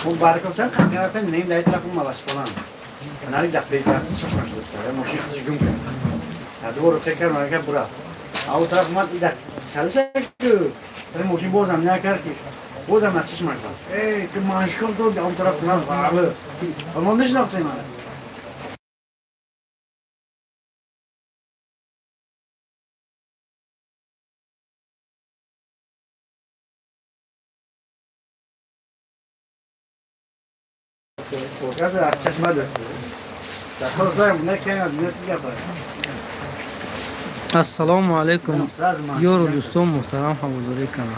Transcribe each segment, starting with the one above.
اون برکوسن خیلی هستن نیم دایت رفتم مالاش کنم. ناری دست بیش دست چیش ماشو داشته. ماشین خودش گم کرد. دور فکر می‌کنم که برا. آو طرف من دست. کلش که ماشین بازم نکرد که بازم از چیش ماشو. تو ماشین زود اون طرف کنم وارد. اما نشناختم من. Pokażę, a coś ma dosyć. السلام علیکم یارو دوستان محترم حوالداری کنم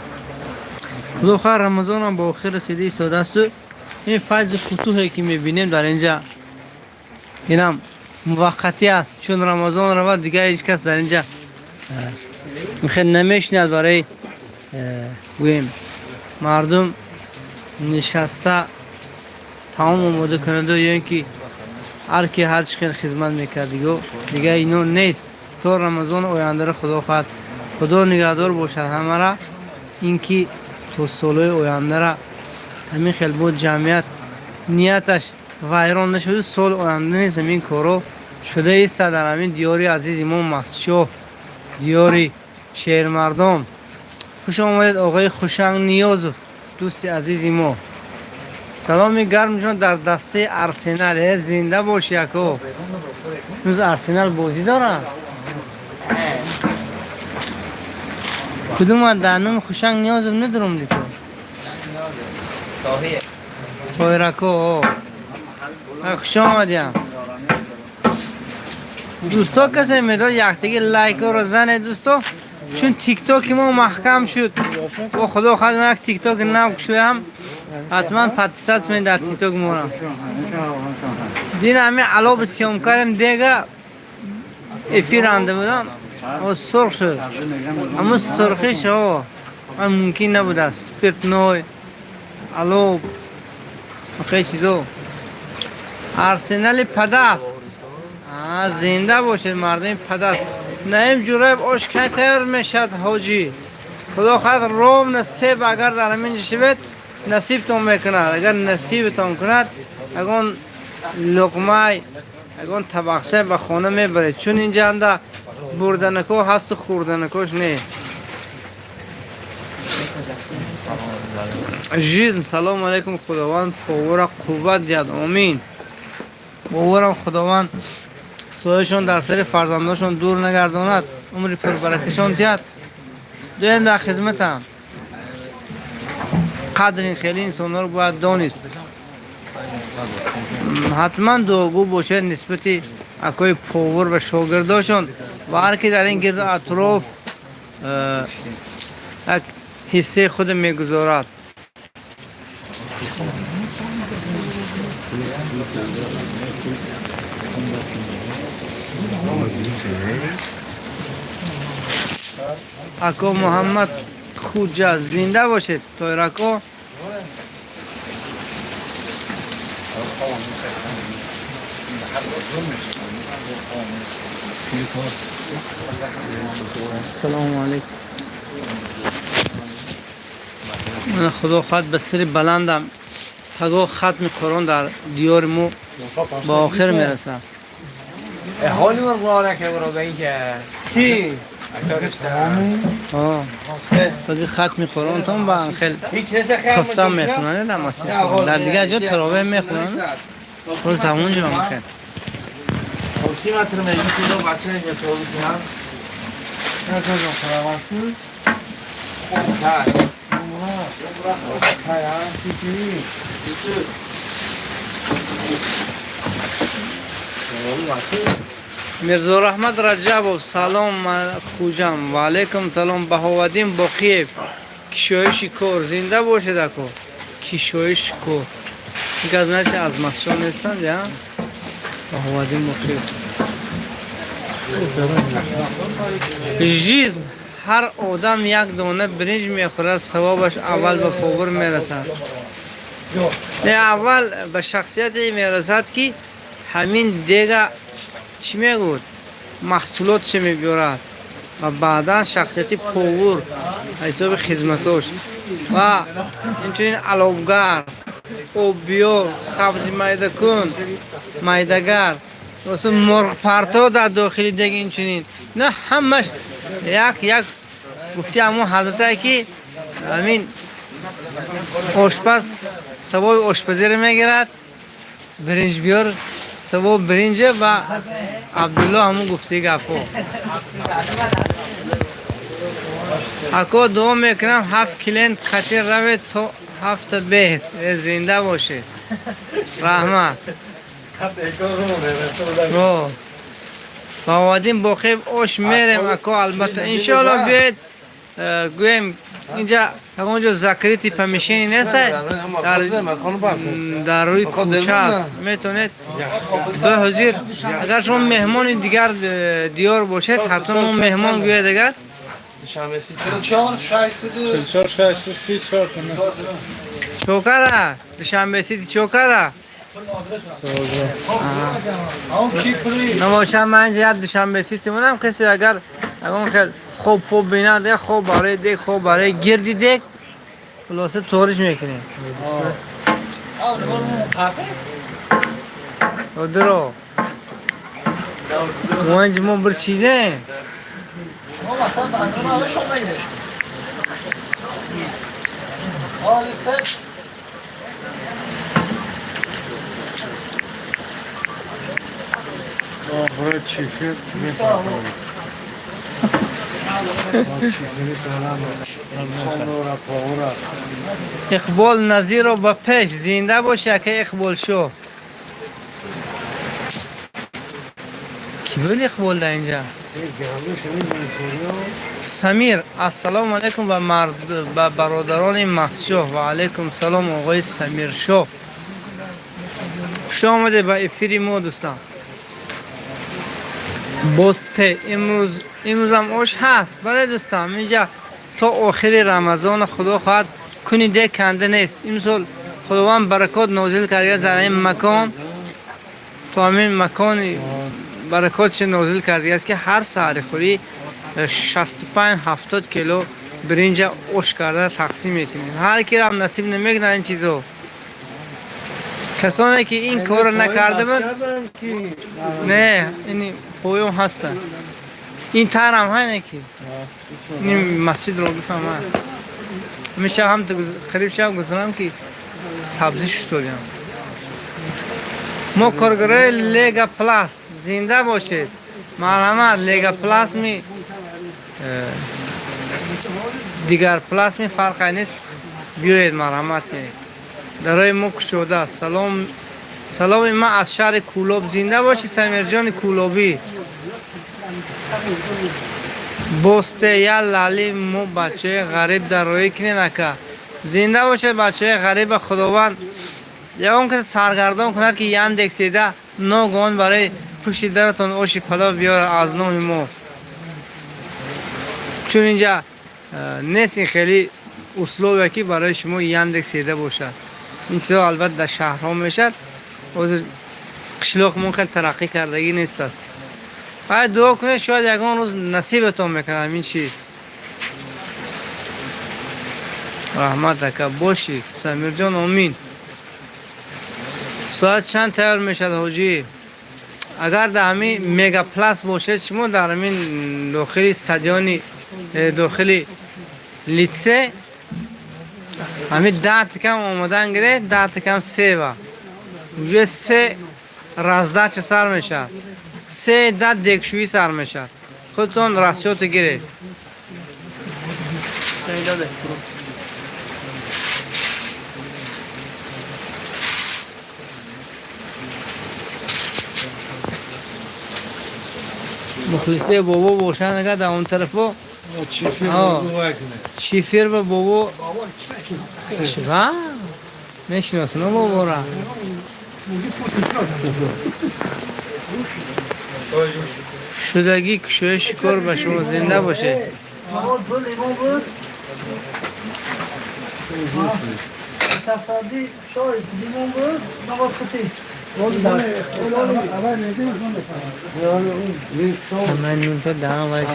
خدا خیر رمضان هم با آخر رسیده ساده است. این فیض فتوحی که میبینیم در اینجا اینم موقتی است چون رمضان رو دیگه هیچ کس در اینجا خیلی نمیشنید برای گویم مردم نشسته تمام آماده کننده یا اینکه هر کی هر چی خدمت میکرد دیگه اینو نیست. تو رمضان آینده خدا خواهد خدا نگهدار باشد همه را اینکه تو سال آینده را همین خیلی بود جمعیت نیتش ویران نشده سال آینده نیست همین کارو شده است در همین دیاری عزیز امام مسجد دیاری شهر مردم. خوش آمدید آقای خوشنگ نیازف دوست عزیز ما. سلام گرم جان در دسته ارسنال زنده باشی اکو. روز ارسنال بازی داره کدوم دانم خوشنگ نیازم ندارم دیگه طاهر اکو خوش آمدیم دوستا. کسی میداد یکتیگه لایک رو زنه دوستا چون تیک تاک ما محکم شد و خدا خواهد من یک تیک تاک نو شویم حتما پس من در تیک تاک مونم دین همه علا بسیام کردم دیگه افیر رنده بودم و سرخ شد اما سرخیش ها ممکن نبوده سپیرت نوی علا خیلی چیزو ارسنال پدست زنده باشید مردم پدست نیم جورب آشکای تیار میشد حاجی خدا خواهد روم نصیب اگر در همین شود نصیب تون میکند اگر نصیب تون کند اگون لقمه اگون طبقشه به خانه میبرید چون اینجا انده بردنکو هست و خوردنکوش نه. جیزن سلام علیکم خداوند پاور قوت دید آمین. باورم خداوند سویشون در سر فرزنداشون دور نگرداند عمری پربرکشان دید دوین در خدمتم. قدر این خیلی انسان رو باید دانست حتما دوگو باشه نسبتی اکوی پاور و شاگرداشون و هر کی در این گرد اطراف یک حصه خود میگذارد. اکو محمد خوجا زنده باشید طاهر اکو. سلام علیکم. من خدا خواهد به سری بلندم پگاه ختم قرآن در دیار مو با آخر میرسه. حالی من قرآن که برو به این که کی؟ بگی ختم قرآن تون با خیلی خفتم میخونن در مسیح در دیگه جا تراویح میخونن خود همون جا میخون کی مطور میگه که دو بچه اینجا تولی کنم میرزا رحمت رجب سلام خوجم و علیکم سلام بهاودین باقیب کشایش کور زنده باشد اکو کشایش کور این از نچه از مسشان نیستند یا بهاودین باقیب جیز هر آدم یک دانه برنج میخورد ثوابش اول به پاور میرسد نه اول به شخصیتی میرسد که همین دیگه چی میگود محصولات چی میبیارد و بعدا شخصیتی پاور حساب خدمتاش و اینچنین علوگر بیو سبزی میده کن میدهگر واسه مرغ پرتو در داخلی دیگه این چنین نه همش یک گفتی همون حضرت که همین آشپز سوای آشپزی رو میگیرد برنج بیار سوای برنج و عبدالله همون گفتی گفو اکو دو میکنم 7 کلینت خطیر روید تو 7 بهت زنده باشه رحمت با وادیم بخیب اوش میرم اکو البته انشالله بیاید گویم اینجا اونجا زکریتی پمیشنی نیست در روی کوچه است میتونید به حضور اگر شما مهمان دیگر دیار باشید حتما اون مهمان گوید اگر 44 چوکره دوشنبه سیتی چوکره نباشم من اینجا دوشنبه سیتی مونم کسی اگر خیلی خوب بیند یا خوب برای دیگ خوب برای گردی دیگ خلاصه طورش میکنیم درو وانج ما بر چیزه آخر چیفت اقبال نظیر رو با پیش زنده باشه که اقبال شو کی بود اقبال در اینجا سمیر السلام علیکم و برادران مسجد و علیکم سلام آقای سمیر شو خوش آمده به افیری ما دوستان بسته امروز هم اوش هست بله دوستان اینجا تا آخر رمضان خدا خواهد کنی ده کنده نیست امسال خداوند برکات نازل کرده در این مکان تا همین مکان برکاتش نازل کرده است که هر سحر خوری 65-70 کیلو برنج اوش کرده تقسیم میتونید هر کی هم نصیب نمیکنه این چیزو کسانی که این کار نکرده بود نه این پویو هستن این تر هم هست که این مسجد رو بفهمم میشه هم تو قریب شب گذارم که سبزی شدیم ما کارگرای لیگا پلاست زنده باشید مرحمت لیگا پلاست می دیگر پلاست می فرق نیست بیاید مرحمت کنید درای ما کشوده سلام ما از شهر کولوب زنده باشی سمیر جان کولوبی بسته یا لالی مو بچه غریب در روی کنین اکا زنده باشه بچه غریب خداوند یا اون که سرگردان کند که یان دکسیده ناگهان برای پوشیدنتون اوشی پلا بیار از نام ما چون اینجا نیست این خیلی اسلوبه که برای شما یان دکسیده باشد این چیزا البته در شهرها میشد و قشلاق خیلی ترقی کردگی نیست است باید دعا کنید شاید یکان روز نصیبتون میکنم این چیز رحمت اکا باشی سمیر جان امین ساعت چند تیار میشد حاجی اگر در همین میگا پلاس باشه شما در همین داخلی استادیونی داخلی لیتسه همین 10 تکم آمدن گره 10 تکم 3 و وجه 3 رازده چه سر میشد 3 10 دکشویی سر میشد خودتون راسیوت گیرید مخلصه بابا باشن اگر در اون طرفو چیفیر و بابا چرا؟ میشناسنو بابا را شدگی کشوی شکر به شما زنده باشه تصادی چای لیمون بود نبات خطی من نون تو دارم باید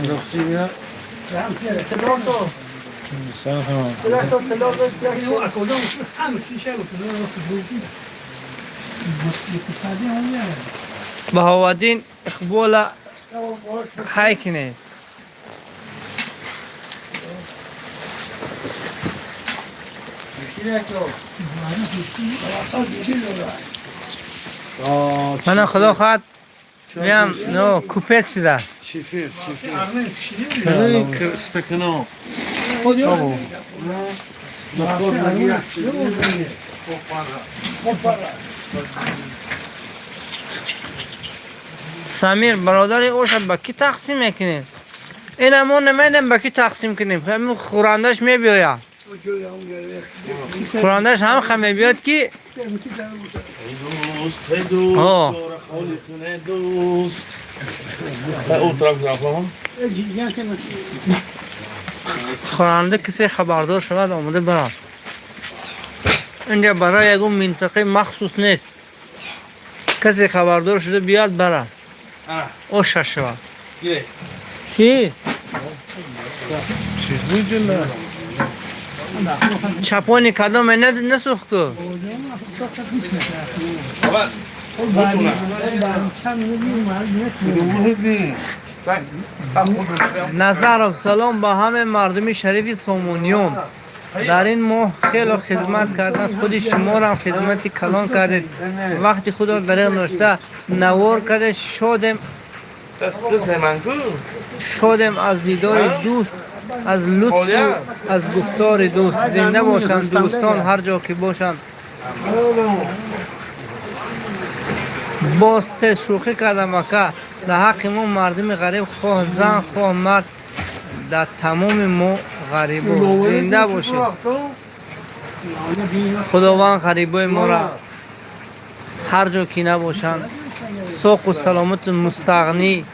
مثلا هم درخت و طلا به اینو اکودم همه چی شلو بهاودین اقبال های کنید من خدا خواهد بیم نو کوپت شده است شفیف Armen استکنا سمیر برادر اوش با کی تقسیم میکنیم این همون نمیدیم با کی تقسیم کنیم همون خورندش میبیاید خورندش هم خمه بیاد کی دوست دوست آه. خالیتونه دوست او طرف رفتم خورنده کسی خبردار شود آمده برد اینجا برای یکون منطقه مخصوص نیست کسی خبردار شده بیاد برد او شش شود گیره چی؟ چیز میجنه چپانی کدام نسوخت که نظر و سلام با همه مردم شریف سومونیوم در این ماه خیلی خدمت کردن خود شما را هم خدمتی کلان کردید وقتی خدا در این رشته نوار کرده شادم از دیدار دوست از لطف و از گفتار دوست زنده باشند دوستان هر جا که باشند باسته شوخی کردم که در حق ما مردم غریب خواه زن خواه مرد در تمام ما غریبا زنده باشه خداوند غریبای ما را هر جا که نباشند ساق و سلامت مستغنی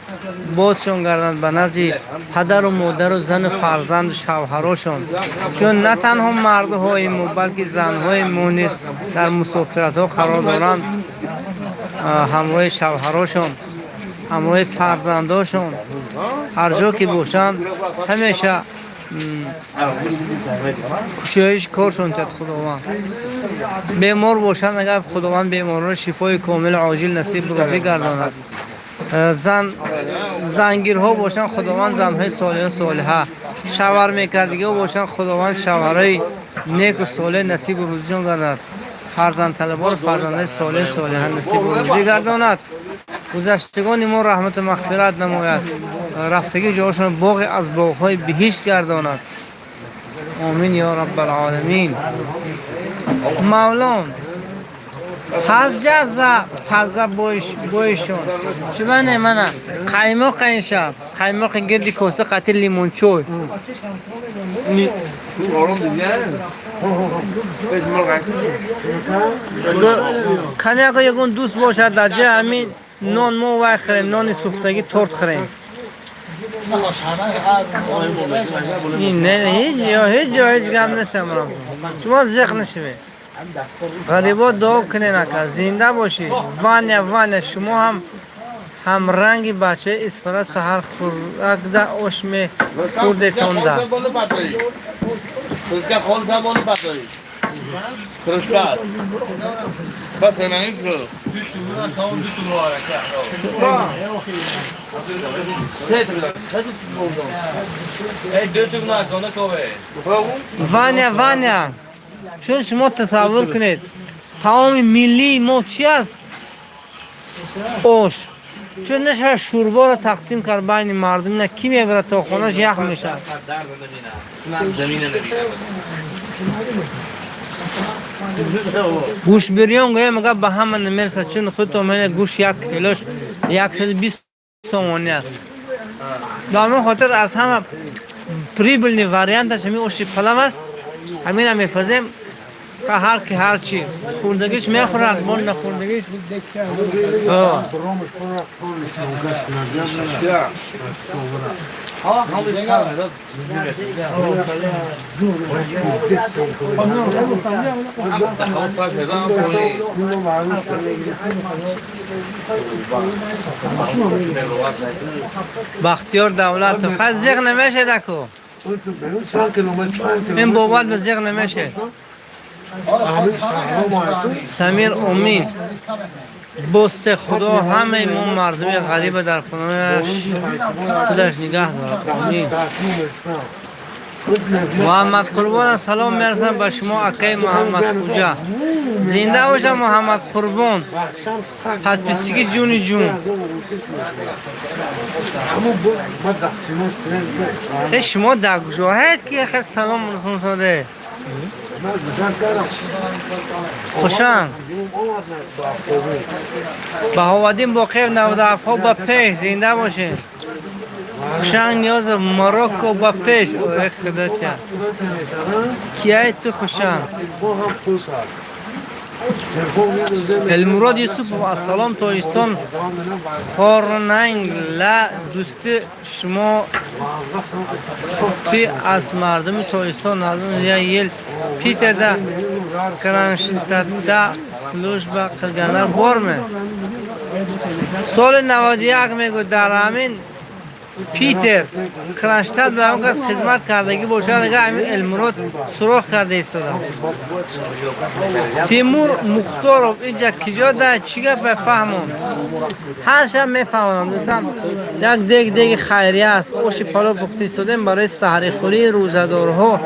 بازشان گردند به نزد پدر و مادر و زن و فرزند و شوهراشان چون نه تنها مردهای ما بلکه زنهای ما نیز در مسافرت ها قرار دارند همراه شوهراشان همراه فرزنداشان هر جا که باشند همیشه کوشش کارشون کرد خداوند بیمار باشند اگر خداوند بیماران شفای کامل عاجل نصیب بروزی گرداند زنگیرها باشند خداوند زنهای صالح صالحه شوهر میکردگی باشند خداوند شوهرای نیک و صالح نصیب بروزیشان گرداند فرزند طلبان فرزندای صالح صالحه نصیب بروزی گرداند گذشتگان ما رحمت و مغفرت نماید رفتگی جایشان باغ از باغهای بهشت گرداند آمین یا رب العالمین مولان پزه بایشون چه بنه منه قیماق این شب قیماق گردی کاسه قطع لیمون چوی کنه اگه یکون دوست باشد در جای همین نان ما وای خریم نان سوختگی تورت خریم این نه هیچ جا هیچ گم نیست امرام شما زیخ نشوی غریبا دعا کنین اکا زنده باشی وانه شما هم رنگی بچه اسپرا سهر خوراک ده اوشم خورده تونده Kırışlar. Bas hemen hiç bu. وانه چون شما تصور کنید تمام ملی ما چی است؟ اوش چون نشه شوربا را تقسیم کرد بین مردم نه کی میبره تا خونش یخ میشه گوش بریان گویا مگه به همه نمیرسه چون خود تو من گوش یک کیلوش 120 سومانی است دامن خاطر از همه پریبلنی وریانتش همی اوشی پلم است همین هم میپزیم که هر چی خوردگیش میخورد من نخوردگیش بختیار دولت خزیق نمیشه دکو چند کیلومتر این بابات به زیغ نمیشه. سمیر امید بست خدا همه ما مردم غریب در خونهش خودش نگاه دارد. امید محمد قربان سلام میرسم به شما اکای محمد خوجا. زنده باشه محمد قربان. حدپیستگی جون جون. شما در کجاهید که خیلی سلام رسون شده؟ خوشم بهاودین باقی 97 ها با پیش زنده باشین. خوشم نیاز مراکو با پیش اوه خدات کرد کیه تو خوشم المراد یوسف السلام تویستان خورننگ لا دوست شما پی از مردم تویستان نازن یا یل پیتر دا کرانشتت دا سلوش با قلگانر بارمه سال 91 میگو در همین پیتر کرانشتت به اون کس خدمت کردگی باشه اگه همین المراد سراخ کرده ایستادم. تیمور مختارов اینجا کجا ده چیگه بفهمم هر شب میفهمم دوستم یک دیگ خیریه است اوش پلو پخته ایستادیم برای سحری خوری روزدارها.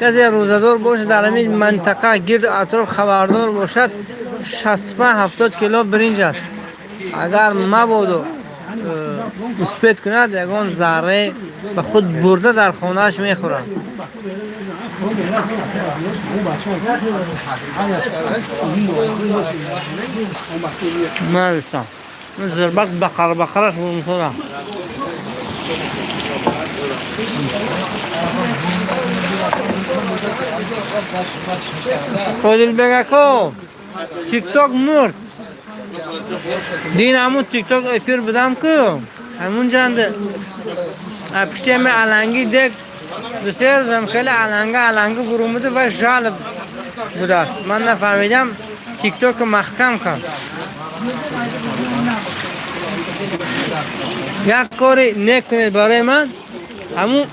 کسی روزدار باشه در همین منطقه گرد اطراف خبردار باشد 65-70 کیلو برنج است. اگر مبادو اسپید کند یگان ذره به خود برده در خانهش میخورم. من بستم من زربک بقرش میخورم. خودل بگکو تیک تاک مرد دین همون تیک تاک افیر بدم که همون جنده پشتی همه علنگی دک بسیار زمخیل علنگه برومده و جالب بوده است. من نفهمیدم تیک تاک محکم کن. یک کاری نکنید برای من همون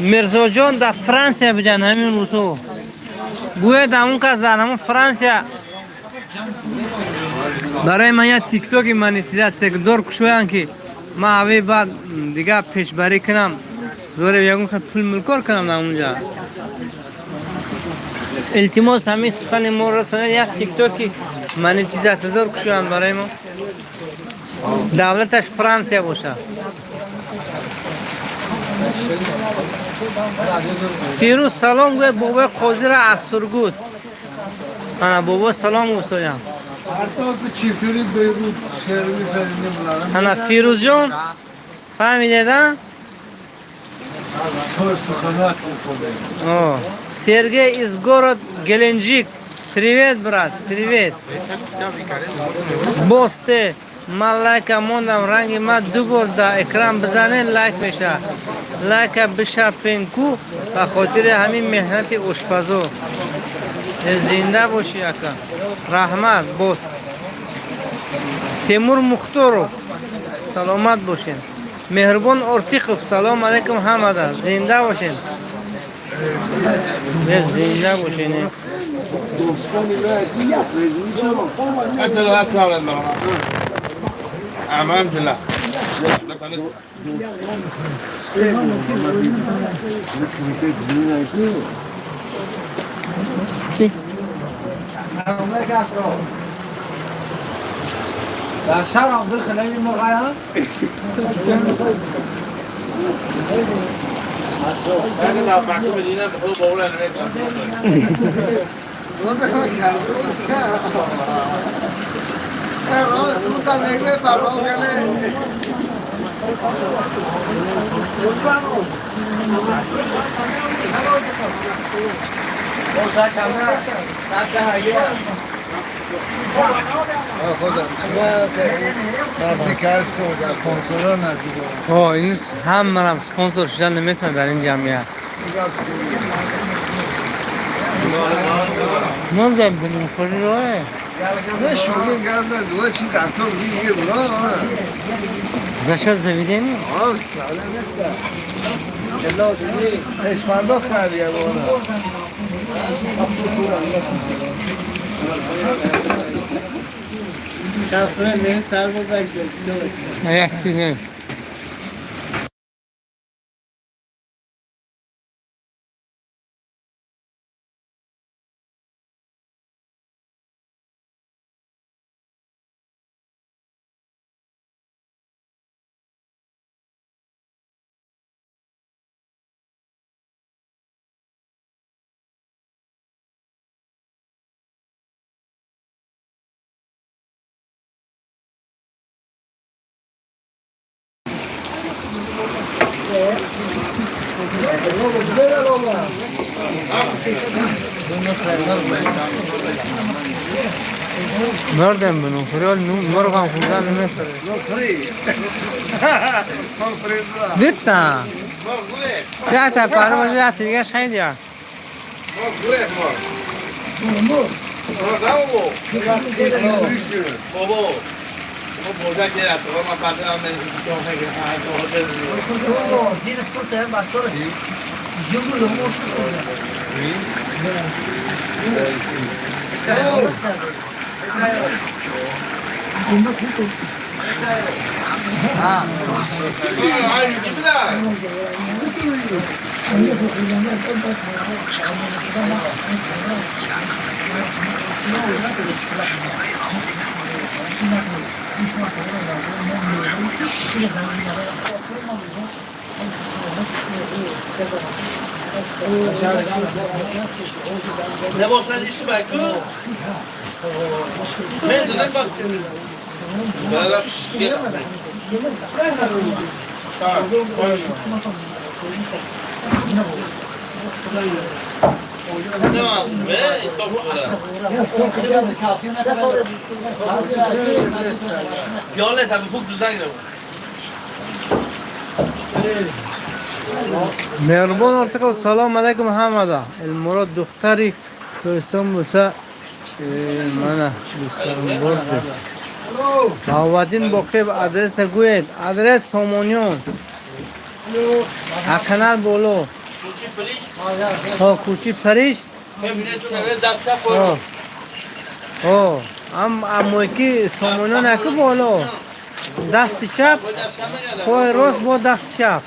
مرزا جان در فرانسیا بودن همین روزو گوید همون کس در همون فرانسیا برای من یک تیک تاک مانیتیزات سکندار کشویان که ما اوی بعد دیگه پیش بری کنم دوره بیاگون که پول ملکار کنم در اونجا. التماس همین سخن ما رسانه یک تیک تاک مانیتیزات دار کشویان برای ما دولتش فرانسیا باشه. فیروز سلام گوی بابا قاضی را از سرگود انا بابا سلام گوسایم انا فیروز جان فهمیده دا؟ سرگی از گورد گلنجیک پریویت برات پریویت باسته من لایک موندم رنگی ما دو بار دا اکرام بزنه لایک میشه لایک بشه پینکو و خاطر همین مهنت اشپزو زنده باشی اکا رحمت باس تیمور مختارov سلامت باشین. مهربان ارتیقov سلام علیکم همه زنده باشین زنده باشین. الحمدلله در شهر عبدال خلالی مقایل اگه در محکوم دینه به خود باقول این هم منم سپانسر شدن نمیتونه در این جمعیت نمیدونم بینیم خوری روه نه شوگین گازه دو چی در تو میگه بلا زشاد زویده نی؟ پرداخت کردی یه بارا شخصه نه سر بزنگ یک چیزی مردم بنو خیال مرغم خوردن نمیتره دیتا چه تا پرواز جات دیگه خیلی یا Ne boşuna işi belki. Mezuniyet bak. Beraber gel. Ne var be? İstop Yalnız tabii fuk düzen gidiyor. مهربان ارتقا سلام علیکم همه المراد دختری کوهستان بوسه منه دوستان برده باودین باقی آدرس گوید آدرس سامانیون اکنال بولو ها کوچی پریش اما که سامانیون اکه بولو دست چپ پای راست با دست چپ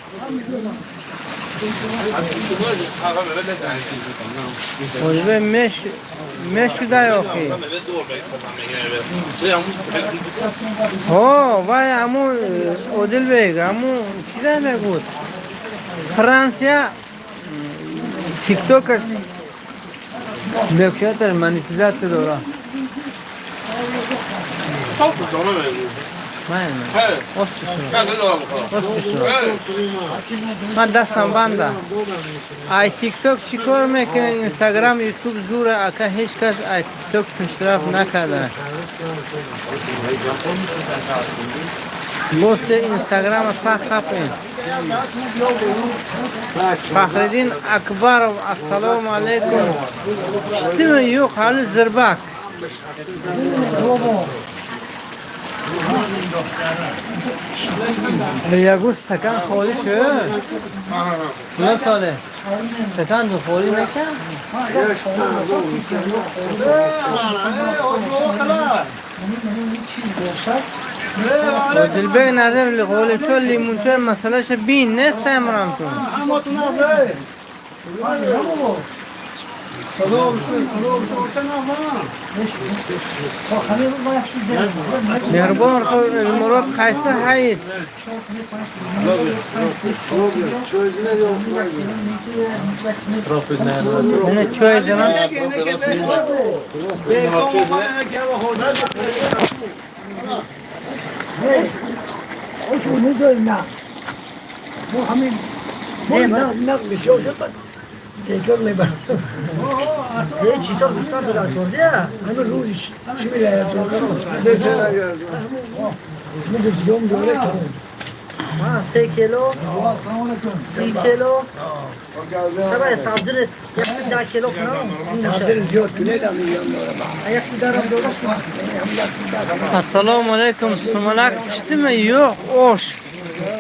به مش شده یا خی ها وای امو اودل بیگ امو چیزه میگود فرانسیا تیک توکش بیکشتر منیتیزاسیون داره من دستم بنده ای تیک توک چیکار میکنه اینستاگرام یوتیوب زوره اکا هیچ کس ای تیک توک پیشرفت نکرده بوست اینستاگرام سخت خپین فخردین اکبر السلام علیکم شتیم یو خالی زربک یکو استکان خالی شد نه ساله استکان دو خالی میشه دلبگ نظر لغولی چون لیمونچه مسئله شه بین نیست امرام تو مهربان المراد قیسه حید اینه چوی زنان تیکر میبرم یه چیزا بسیار دلار کرده همه روزش چی میگه تو کنم میگم دوره کنم 3 کیلو 30 کیلو سبای سبزی یک 10 کیلو کنم سبزی زیاد کنه دارم یک دارم درست کنم السلام علیکم سملک پشتیم یو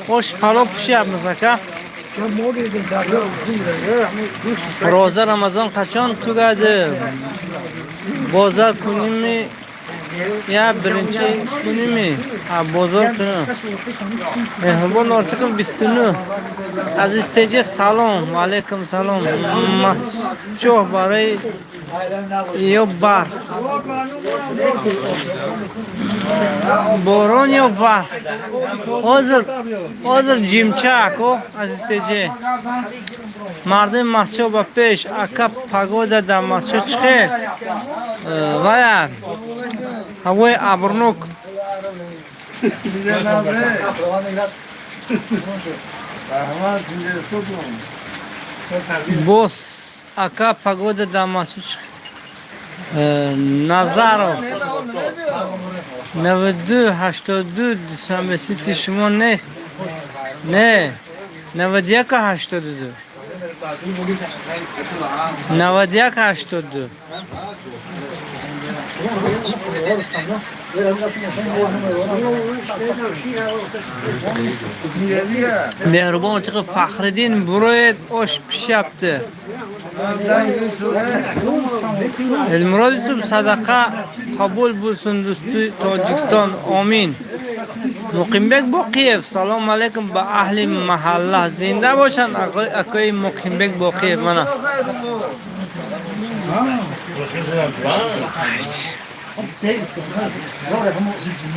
اوش پلا پشی اب مزکه Sen modu edin tabi. روزه رمضان قچان tugadi? Bozor kunimi ya birinchi kunimi? Ha, bozor kuni. Mehribon ortiqim 29. Aziz teja salom, va alaykum salom. Maschoh barای یا برف باران یا برف حاضر جیمچک عزیز تیجه مردم مسجد با پیش اکا پاگوده در مسجد چخیر ویا هوای ابرنوک بوس اکا پاگوده در مسجد چخیر نظرов 92-82 دوستان سیتی شما نیست نه 91-82 91-82 مهربان تقی فخردین بروید آش پیشبته المراد سب صدقه قبول بولسون دوستی تاجیکستان آمین مقیم بک با قیف سلام علیکم با اهل محله زنده باشن اکای مقیم بک با قیف منه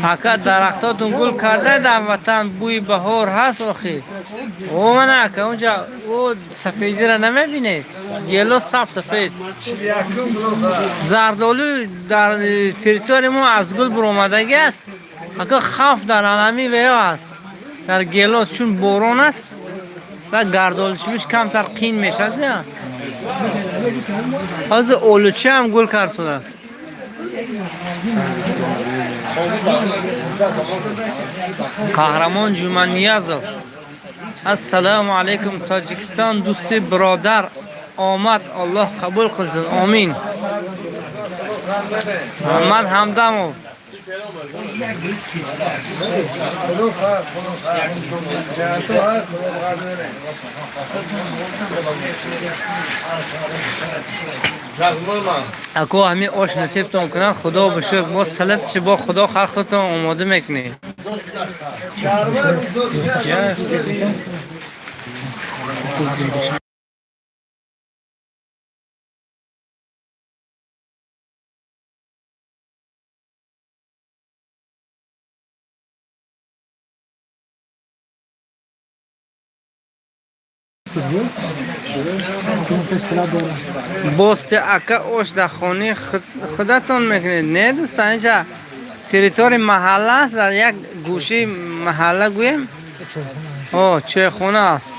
اکا درختاتون گل کرده در وطن بوی بهار هست آخی او من اکا اونجا او سفیدی را نمیبینید گلو سفید زردالو در تریتوری ما از گل برآمدگی است اکا خوف در علمی ویا است در گلوس چون باران است و گردالچویش کمتر قین میشد نه از اولوچه هم گل کرده است قهرمان جمعه نیازov السلام علیکم تاجیکستان دوستی برادر آمد الله قبول قلزن آمین محمد همدمov اکو همین آش نصیبتون کنن خدا بشه با سلطش با خدا خلقتون آماده میکنی بوست اکا اوش در خانه خودتون میکنید نه دوستان اینجا تریتوری محله است در یک گوشه محله گویم چه خونه است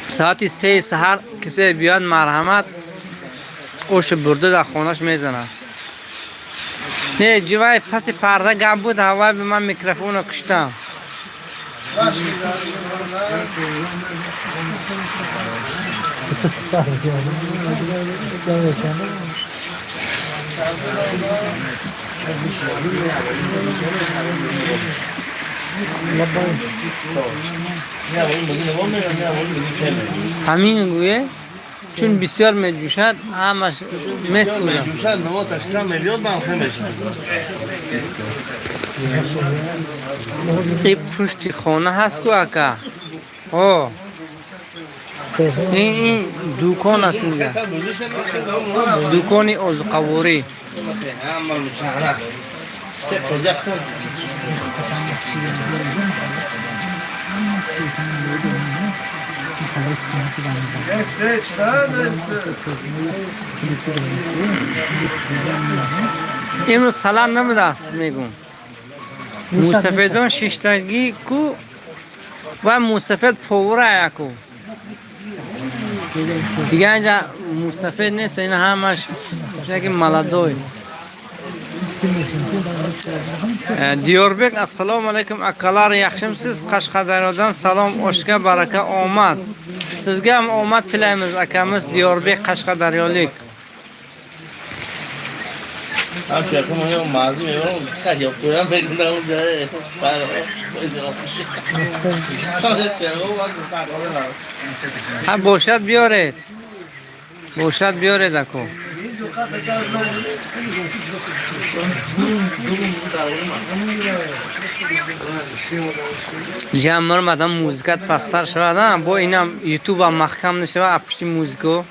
ساعتی 3 سحر کسی بیاد مرحمت اوش برده در خونهش میزنه نه جوای پس پرده گپ بود هوا به من میکروفون رو کشتم همین گویه چون بسیار میجوشد همش میسوزم جوشد نما تشکر میلیارد من خیلی این پشت خانه هست که اکا این دوکان است اینجا دوکانی ازقواری امروز سلام نمیده است میگم موسفیدان ششتگی کو و موسفید پوره یکو دیگه اینجا موسفید نیست این همش شکل ملدوی دیوربک السلام علیکم اکالار یخشمسیز قشقدرادان سلام اشکا برکه آمد sizga ham omad tilaymiz akamiz Diyorbek Qashqadaryolik هم چرخ ما یه مازی میبرم خیلی پورم بگم اون جای برای ها باشد بیارید باشد بیارید اکو جمع مدام موزیکت پستر شود با اینم یوتیوب هم محکم نشود اپشتی موزیکو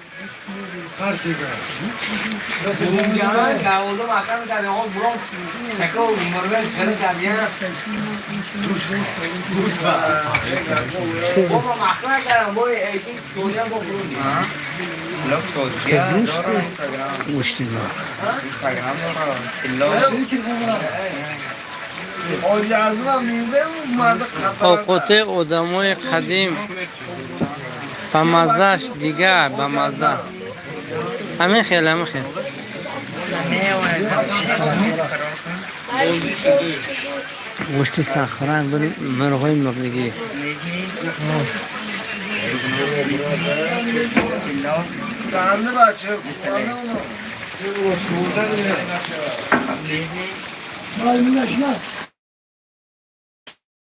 گوشتی اوقات آدمای قدیم با مزهش دیگه با مزه همین خیلی همین خیلی گوشتی سخران بری مرغای مقنگی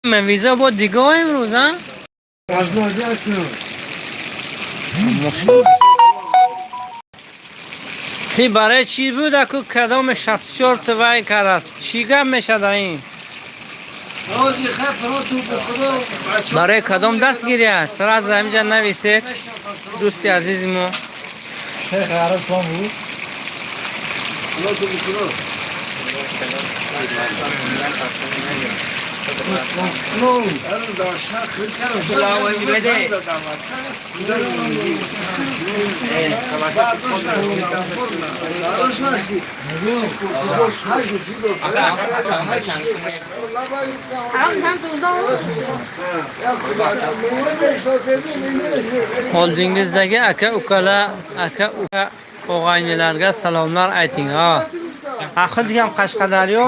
من ویزا با دیگه امروز ها؟ هی برای چی بود اکو کدام 64 توای کرد است چی گم میشه در این برای کدام دست گیری است سر از همینجا نویسید دوستی عزیزی ما شیخ عرب سلام بود Oldingizdagi aka ukalar aka uka og'aynilarga salomlar ayting ha axir degan Qashqadaryo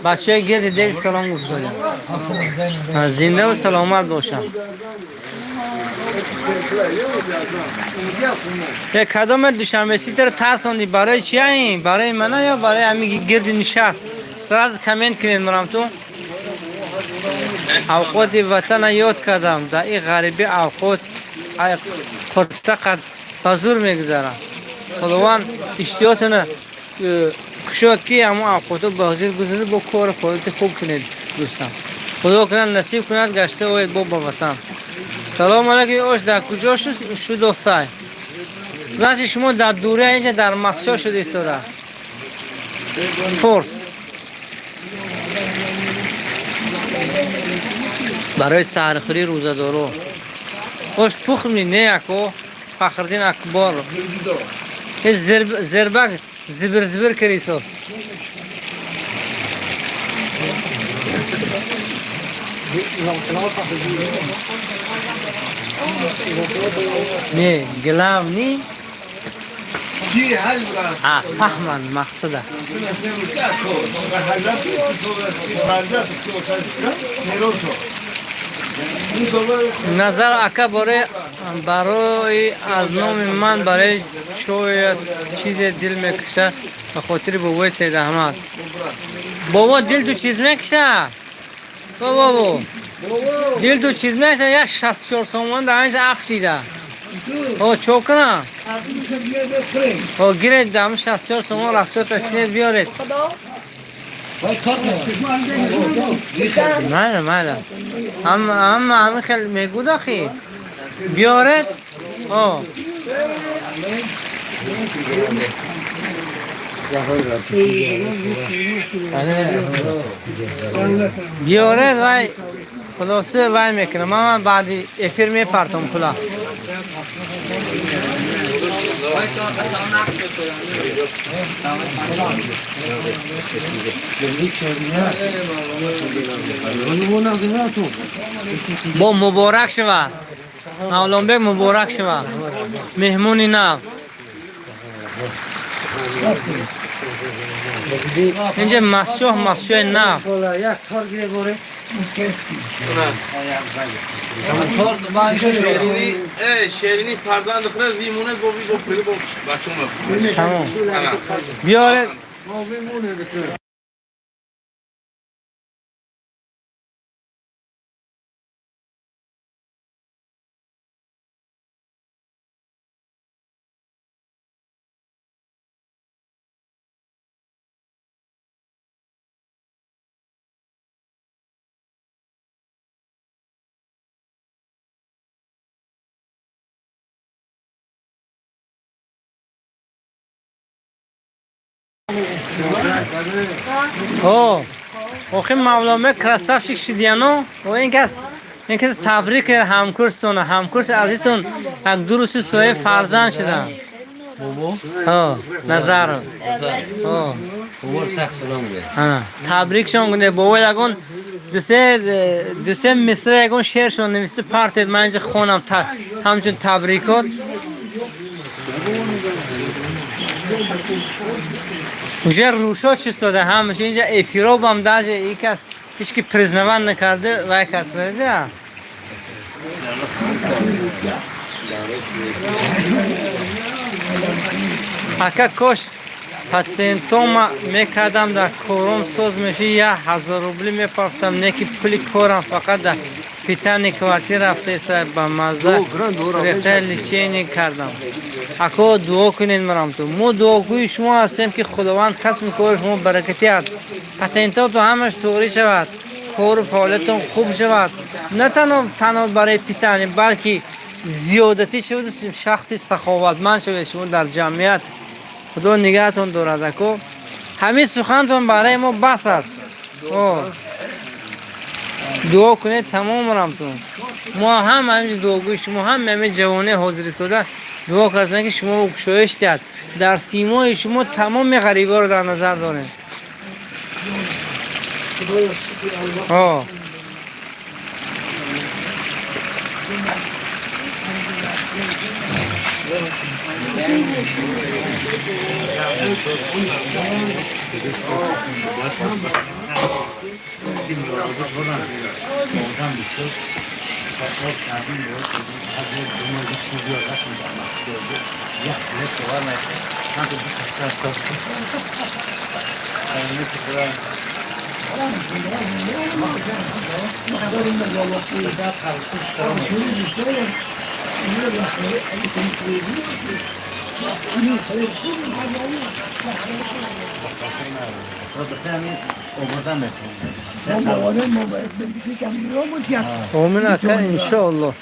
بچه گردی دیگه سلام گفتم زنده و سلامت باشم یک کدام دوشنبه سیتر ترساندی برای چی این برای من یا برای همین گردی نشست سر از کامنت کنید مرام تو اوقات وطن یاد کردم در این غریبی اوقات قرطقت تازور میگذارم خداوند اشتیاطونه کشاد که اما اوقاتو به حاضر گذاره با کار خودت خوب کنید دوستان خدا کنه نصیب کند گشته باید با وطن سلام علیکم اوش در کجا شد دوستای زنش شما در دوره اینجا در مسجد شده ایستاده است فورس برای سحرخوری روزه‌دارو اوش پخ می نه اکو فخردین اکبر زربک زبر کریسوس نه گلام نی فهمن مقصده نظر اکا برای از نام من برای شاید چیز دل میکشه به خاطر بابای سید احمد بابا دل تو چیز میکشه بابا دل تو چیز میکشه یا 64 سومان در اینجا افتیده چو کنم گیرید دم 64 سومان رفت تشکیل بیارید ماله همه خیلی میگود آخی بیارد بیارد وای خلاصه وای میکنم من بعدی افیر میپرتم خلا با مبارک شود مولان بیگ مبارک شود مهمونی نو اینجا مسجد نه شیرینی فرزند خود ویمونه با بچه‌م تمام بیارید ما بمونه بکنه او آخه مولانا کراسافشی شدیانو و این کس تبریک همکورستون همکورس عزیزتون یک دو روز سوی فرزند شدن بابا نظر بابا سخت سلام میگه تبریک شون کنه بابا یگون دو سه مصر یگون شعر شون نوشته پارتید من اینجا خونم همچون تبریکات اونجا روشا چی ساده همش اینجا افیراب هم داشته یک کس هیچ که پرزنوان نکرده و یک کس رده حکا کش پاتنتوم میکردم در کورم سوز میشه 1000 روبلی میپرفتم نیکی پولی کورم فقط در پیتانی کوارتی رفته صاحب با مزه ریخته لیچینی کردم اکو دعا کنین مرام تو مو دعاگوی شما هستیم که خداوند کسب کار شما برکتی هست پاتنتوم تو همش توری شود کار و فعالیتون خوب شود نه تنها برای پیتانی بلکه زیادتی شود شخصی سخاوتمند شود شما در جمعیت خدا نگهتون دارد اکو همین سخنتون برای ما بس است دعا کنید تمام رمتون ما هم همین دعاگوی شما هم همین جوانه حاضر ساده دعا کردن که شما رو گشایش دهد در سیمای شما تمام غریبا رو در نظر دارید آمین اکر انشاءالله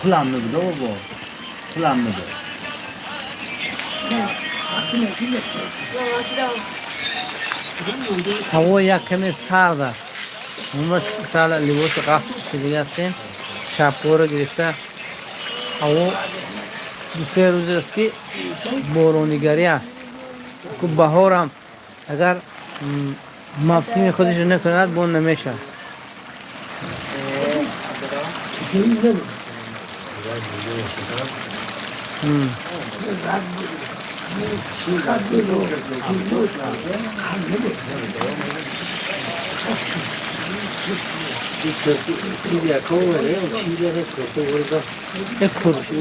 Kulağım ne bu bu? Kulağım ne bu? هوا یک کمی سرد است ما سال لباس قفل شده هستیم شب‌ها رو گرفته هوا دو سه روز است که بارانیگری است که بهار هم اگر موسم خودش رو نکند بون نمیشه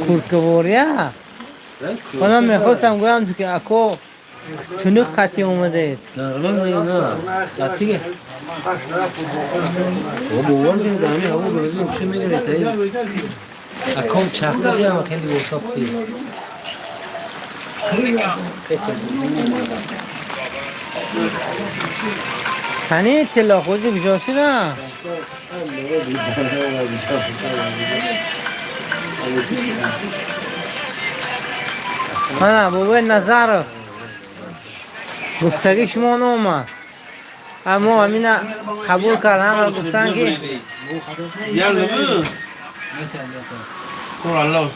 کورکواریا حالا میخواستم گویم که اکو تونوق قطعی اومده قطعیه بابا که دانی هوا برزی میشه میگیره تایی اکام چرخه هم خیلی وسط دید تنی اطلاع خوزی کجا شده؟ نه بابا نظر گفتگی شما نومد اما همین قبول کردم و گفتن که یالا تو الله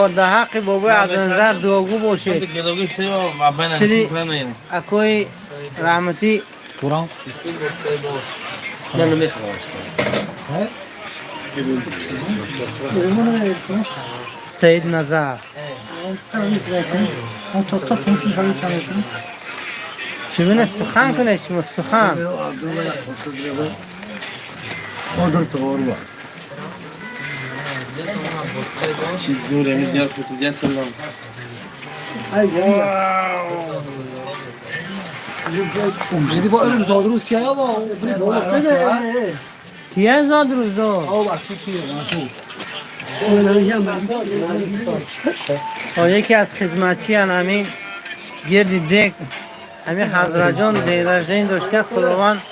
در حق بابا عبدالنظر دعاگو باشه سری اکوی رحمتی من نمیخوام. سید نظر چی بینه سخن کنه چی سخن Odur doğru var. چیز زوره میگم فتوگت سلام. Şimdi bu ölüm zadruz ki ya bu. کیه زاد روز دو یکی از خدمتچی همین گرد دک همین حضرت جان دیرجین داشته خداوند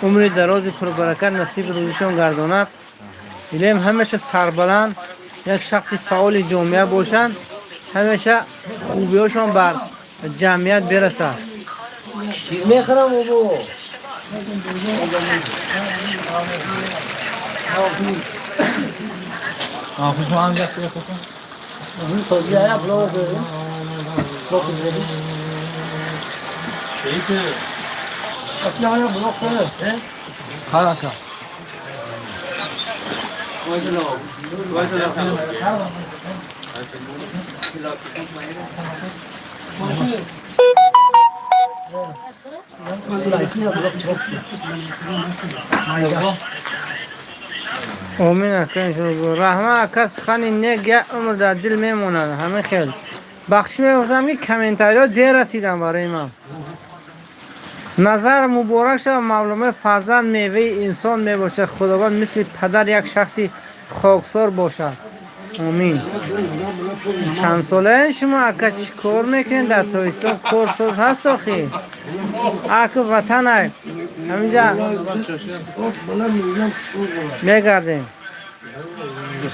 عمر دراز پربرکت نصیب روزشون گرداند ایلیم همیشه سربلند یک شخص فعال جامعه باشند همیشه خوبیاشون بر جمعیت برسه چیز میخرم بابا. Hafız şu an yapıyor kokun. Onun sözü ya bloğu böyle. Kokun dedi. Şeydi. Atla ya blok sana. He? Karasa. آمین اکنشون رحمه اکس خانی نیک یک عمر در دل میموند همه خیل بخشی میگفتم که کامنتاری ها دیر رسیدن برای من نظر مبارک شد معلومه فرزند میوه انسان میباشد خداوند مثل پدر یک شخصی خاکسار باشد آمین چند ساله شما اکا چی کار میکنین در تویستان کورسوز هست آخی اکا وطن های همینجا میگردیم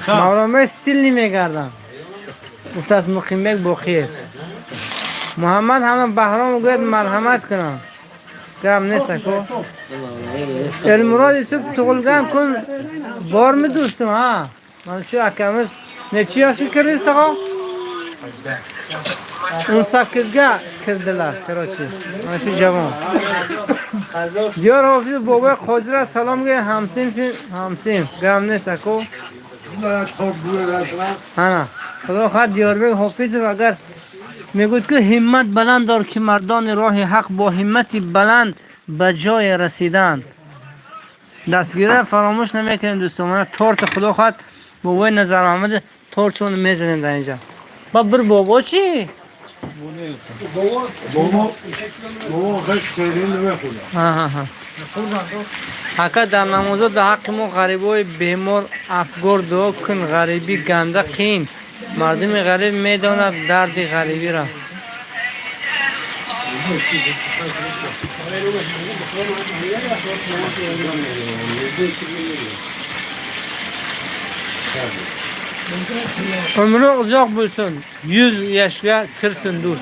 مولانا استیل نمیگردم گفت از مقیم بگ بخیر محمد همه بحرام گوید مرحمت کنم گرم نیست اکو المراد صبح تغلگم کن بار می دوستم ها من شو اکمز نه چی هاشی کردیست آقا؟ اون سکزگه کردلر کراچی من شو جوان دیار حافظ بابای قاضر سلام گه همسیم گرم نیست اکو ها خدا خواهد دیار بگ حافظ و اگر میگوید که همت بلند دار که مردان راه حق با همت بلند به جای رسیدن دستگیره فراموش نمیکنیم دوستان تورت خدا خواهد بابای نظر آمده تورت چون میزنیم در اینجا بابر بابا چی؟ بابا خش کردین نمیخوره. ها حقا در نمازات در حق ما غریبای بیمار افگار دعا کن غریبی گنده قین مردم غریب میداند درد غریبی را ömrü uzak bulsun 100 yaşa kırsın dost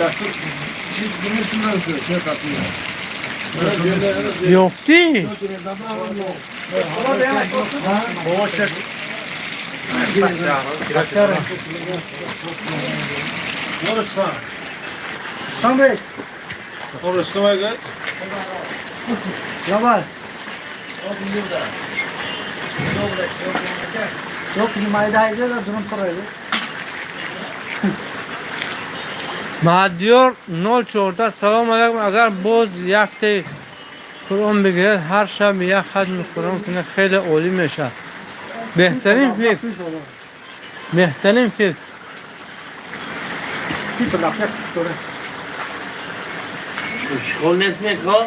دستور چیز بینیستون نکنه چه خطیه یافتی؟ Baba çek. Orası. Sen bey. Orası mı gel? Yavar. Yok himayedaydı da durum paraydı. مهدیار 04 سلام علیکم اگر باز یک تی قرآن بگیرد هر شب یک ختم قرآن کنه خیلی عالی میشه بهترین فکر شغل نیست میکن؟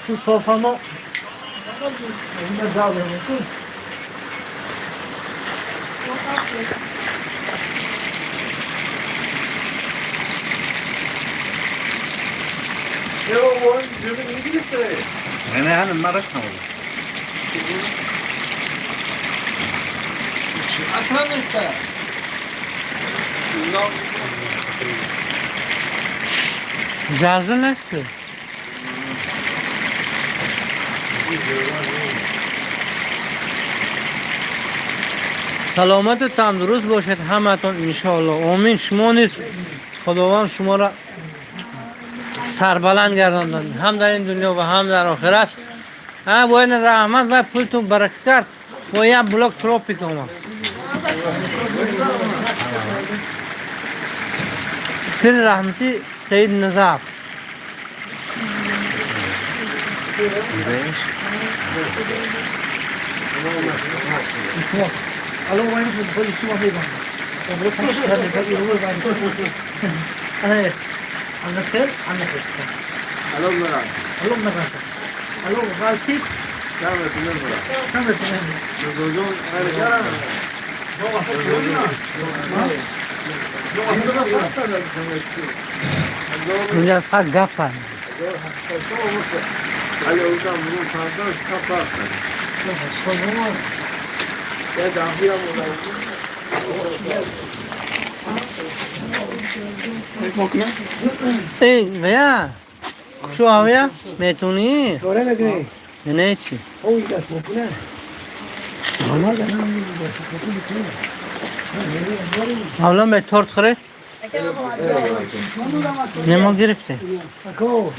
Tu kafama. نه هنم مرش نمود اکرم است جازه نیست که سلامت و تندرست باشید همتون انشاءالله. آمین. شما نیز خداوند شما را سربلند گرداندند هم در این دنیا و هم در آخرت. با این رحمت و پولتون برکت کرد و یک بلاک تروپیک آمد. سر رحمتی سید نظر. الو وين في شو ما في بقى مبروك مش هذا بقى يقول بعد عندنا خير عندنا خير الو مراد الو مرات الو غالتي كامل تمام مراد كم تمام زوجون انا شارع اونجا فقط گپ على قدام من فاضل كفاف يا دافيا ای بیا شو آویا میتونی؟ دوره نگری نه چی؟ او این دست مکنه حالا دارم حالا به تورت خرید؟ نما گرفته اکو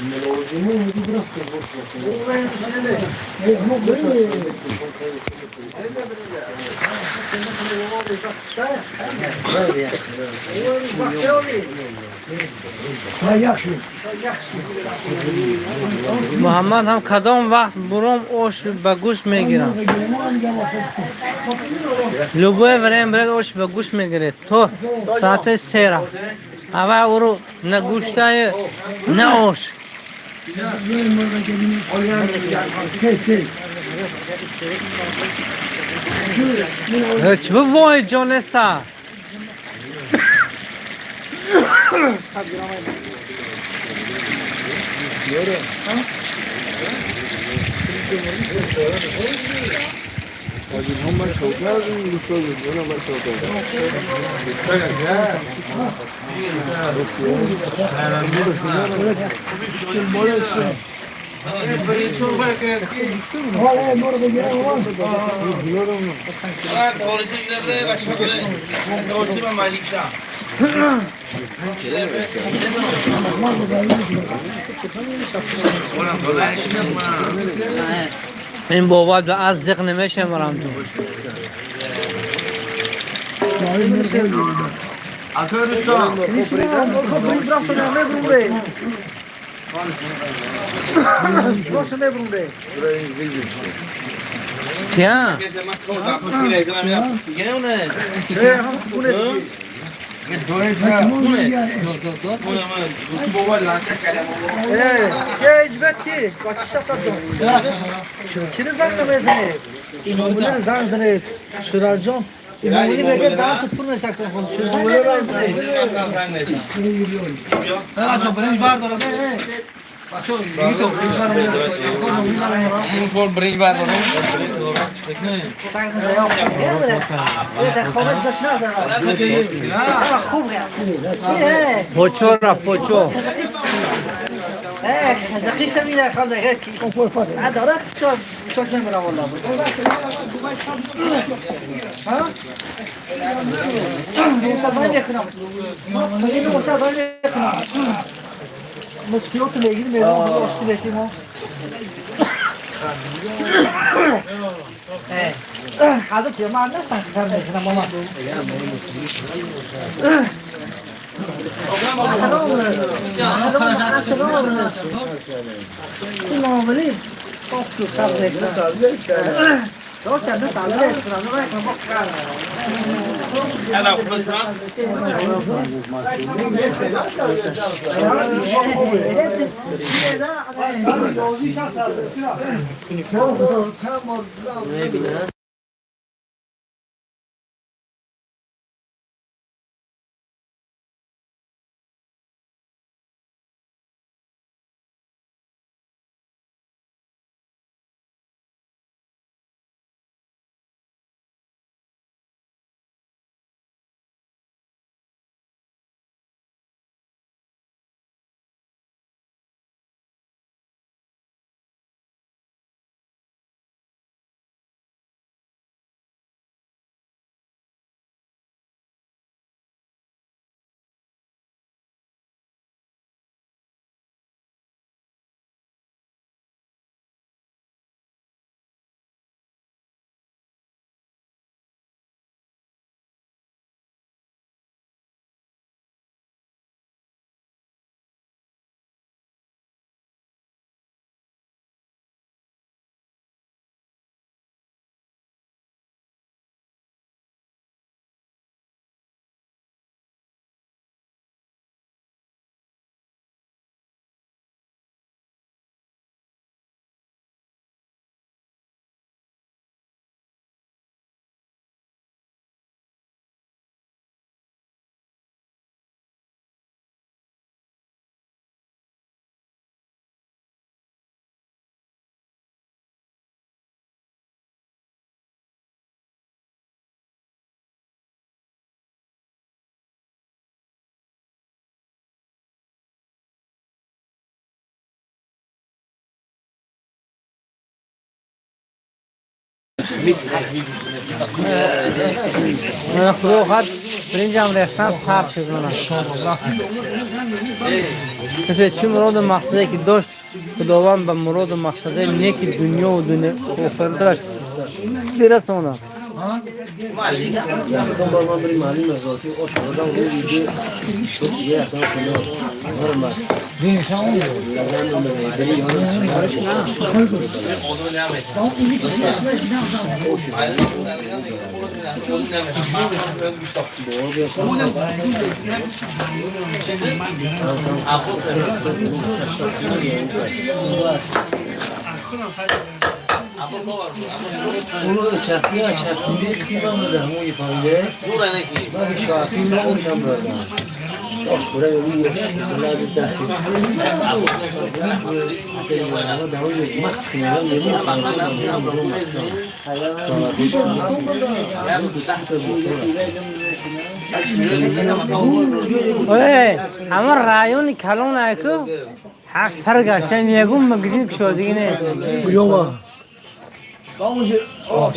محمد هم کدام وقت برام اوش به گوش میگیرم لوبوی وریم برد اوش به گوش میگیرد تو ساعت 3 را اول او رو نه گوشتای نه اوش چه وای جان استا این بابا به از زق نمیشه مرام تو کیا İmamını böyle daha tutturmayacak. پوچو را پوچو دقيقة مين خلنا هيك هذا راح شو نمرة والله ها مرتضى يخنم خلينا مرتضى يخنم مشكلته اللي يجي من مشكلتي مو هذا جماعة الناس تفهم يخنم ماما من خدا خواهد برنجم رفتن سر شدن مثل چی مراد و مقصده که داشت خداوند به مراد و مقصده نیکی دنیا و دنیا آخرت برسونه اونو چسبی کی من بده همون یه پنجه جوره نکی من شافی ما اون چم برده آخوره یه لازم تحقیق اما رایون کلون ایکو حق فرقشه میگم مگزین شو دیگه نه Yoga.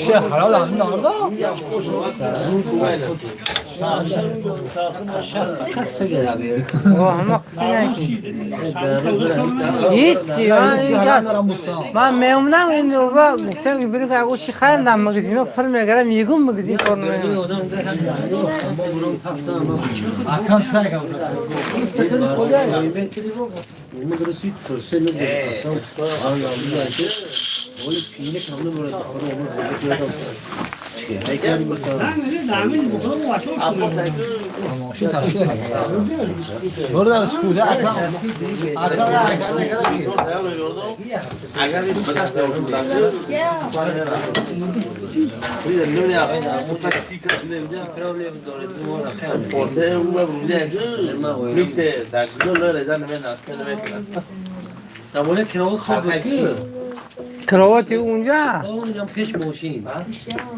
şey halal anne orada. کسه گره بیاری همه قصه هیچی من میومدم این رو با گفتم که بریم که چی خریدم مگزینو فرم میگرم میگم مگزین کار نمیکنم Akan şey kaldı. مدرسی ترسه نگه آن آمده ولی پیله کامل برای خورو Şey taşı. Orada skuda akran. Akran تمام کراوات خوب که کراواتی اونجا اونجا پیش ماشین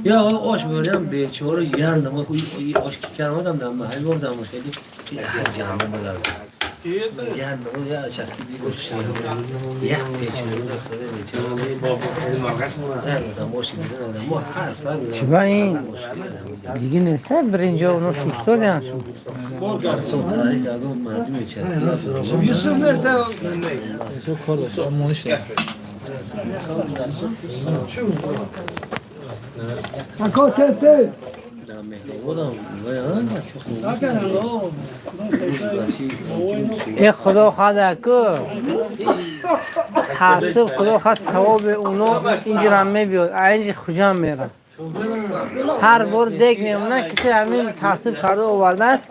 یا آش بریم بیچاره یان ما خوی آش کی کردم دم محل بردم خیلی جامعه مدار یان ما یا چسکی دیگه شده یا بیچاره سر بیچاره سر ماشین دادم ما هر سال چی با این دیگه نیست برنجا اونو شوشتالی هم شد سوترایی که اگه مردمی چسکی یوسف نسته çok kolay. Ama işte. Akotete. ای خدا خدا که حاسب خدا خد ثواب اونو اینجا میبیاد اینجا خجام میره هر بار دیگ میمونه کسی همین تحصیل کرده آورده است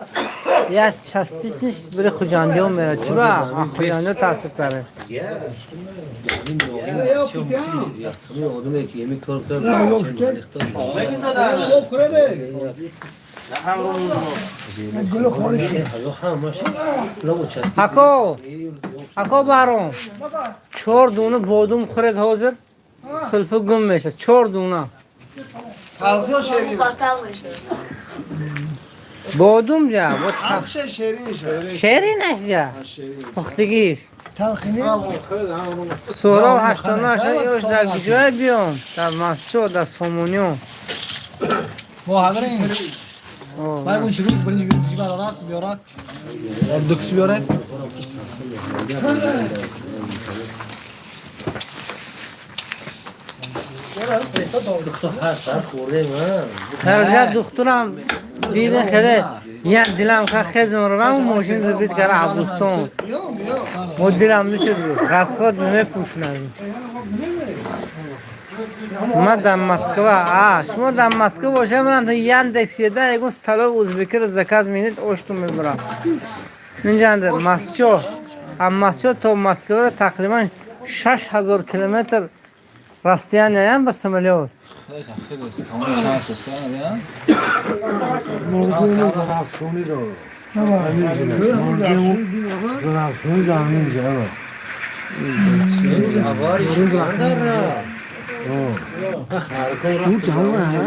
یا چستیش بره خجانده میره چی با خجانده تحصیل کرده حکا بارون 4 دونه بادوم خورد حاضر سلفه گم میشه 4 دونه Kalkıyor şehrin. بادوم جا Akşe şehrin şehrin. شیرین است جا پختگیش Talhini. سورا و هشتانه یوش در گجای بیام در مسجد در سامونیو Bu haberin. Bak bu şuruk birinci gün cibarat biyorat. Döküsü biyorat. هر جا دخترم دیدن خیلی یه دلم که خیزم رو رم ماشین زبید که عبوستان و دلم میشه غسقات نمیپوشنم ما در مسکو شما در مسکو باشه برن تا یندکس یده یکون سلام ازبکر زکاز مینید اوشتون میبرم اینجا اندر مسجد هم مسجد تا مسکو رو تقریبا 6000 کیلومتر راستیان نیم به سملیات Tamam şans olsun ya. Morgunu zarafşoni da. Zarafşoni da anlayınca evet. Süt ama ha.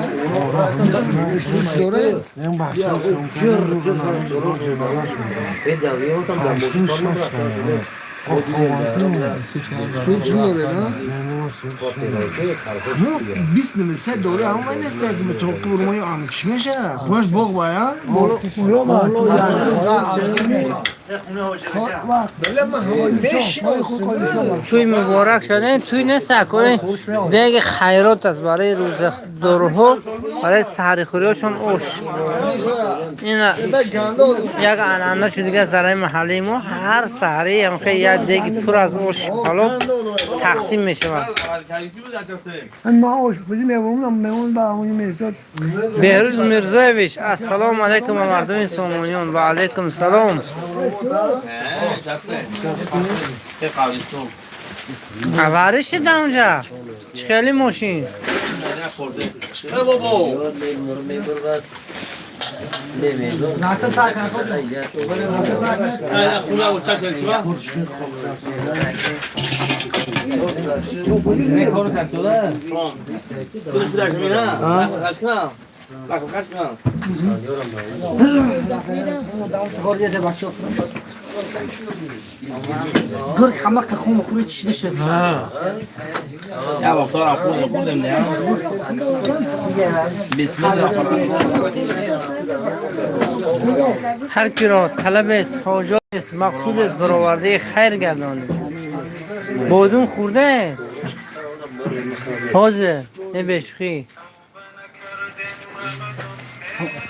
Süt dore. En başta son kadar. سود چی داره نه؟ 20 نمیشه دوره همون من نیست که متوقع برمای آمکش میشه خونش باغ باید توی مبارک شده توی نسته کنه دیگه خیرات است برای روز دروها برای سحری خوریاشون اوش این یک عنعنه شده دیگه است در محله ما هر سحری هم که یک دیگه پر از اوش حالا تقسیم میشه ما آش خودی میبرم با همونی میزد بهروز میرزایویچ السلام علیکم مردم سامانیان و علیکم سلام عوارش شده اونجا چه خیلی ماشین گور خمک خون خورد چی شد یا وقتا خوردم نه بسم الله هر کی را طلب است حاجت است مقصود است برآورده خیر گردانید بادون خورده حاضر نه بشخی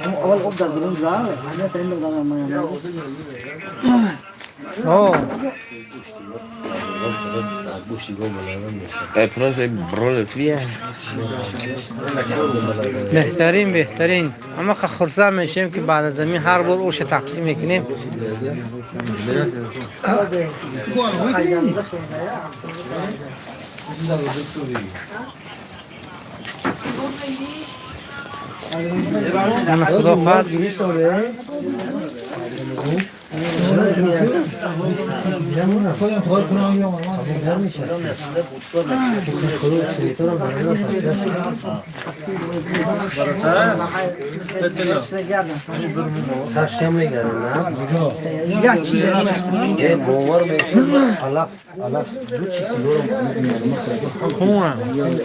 اول خوب در درون زار همه ترین دارم آه اپراز برول فیه بهترین اما خرسا میشیم که بعد از زمین هر بار اوش تقسیم میکنیم انا خدا خواهد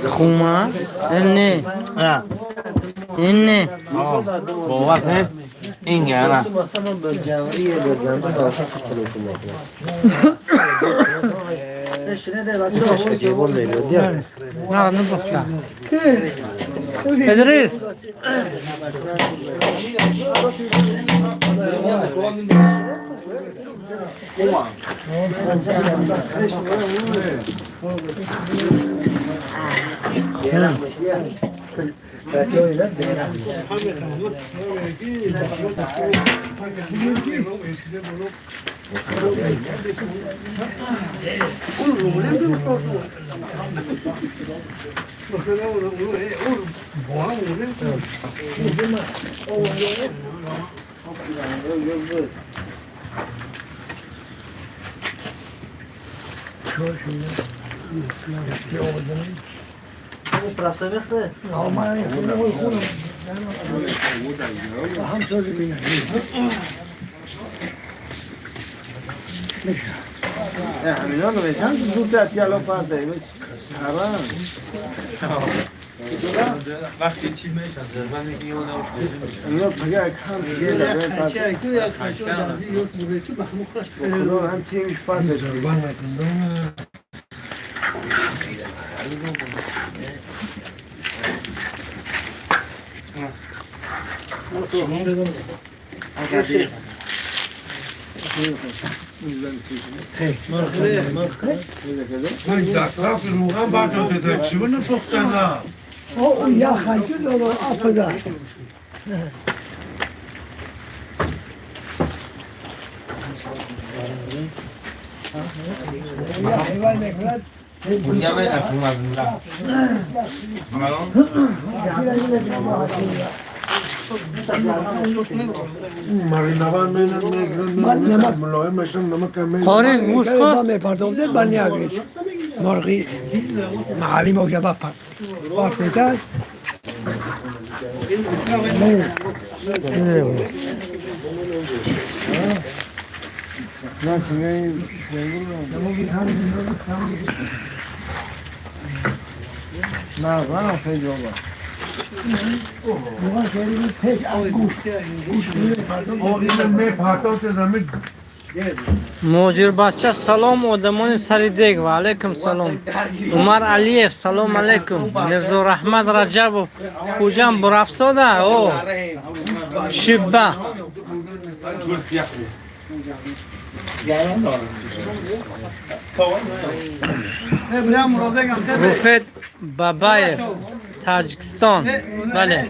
خوما اینه باور کنید این گرنه نه نبخته ادریس همینا رو میتونم زودتر کلا پرده وقتی چی میشن ضربه میگی اون اینا بگه کم دیگه لبه پرده خدا هم تیمش پرده من دستاف روغن بعد داده چی بونه پختن نه او یا خاکی داره آفده یا حیوان میکرد بویا به اکنون از مرینوان میگرن ملایم میشن نمک میگرن قاری گوش کن میپردازد بر نیاگریش مرغی معلی موجه بپر بارتیتر نه چیه نه نه خیلی جواب موجر بچه سلام آدمان سریدگ و علیکم سلام. عمر علیف سلام علیکم. مرزا رحمت رجب خوجم برافساده او شبه رفت بابایف تاجیکستان. بله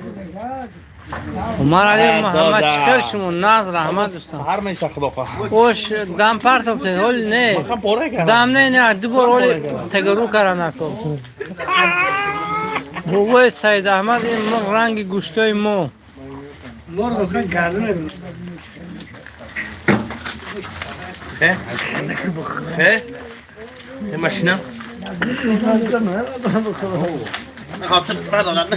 عمر علی محمد چکر شما ناز رحمت دوستان هر میشه خدا اوش دم پرت افتاد هول نه دم نه دوباره هول تگرو کردن نکن بابای سید احمد این رنگ گوشتای مو خه ماشینا خاطر برادر نه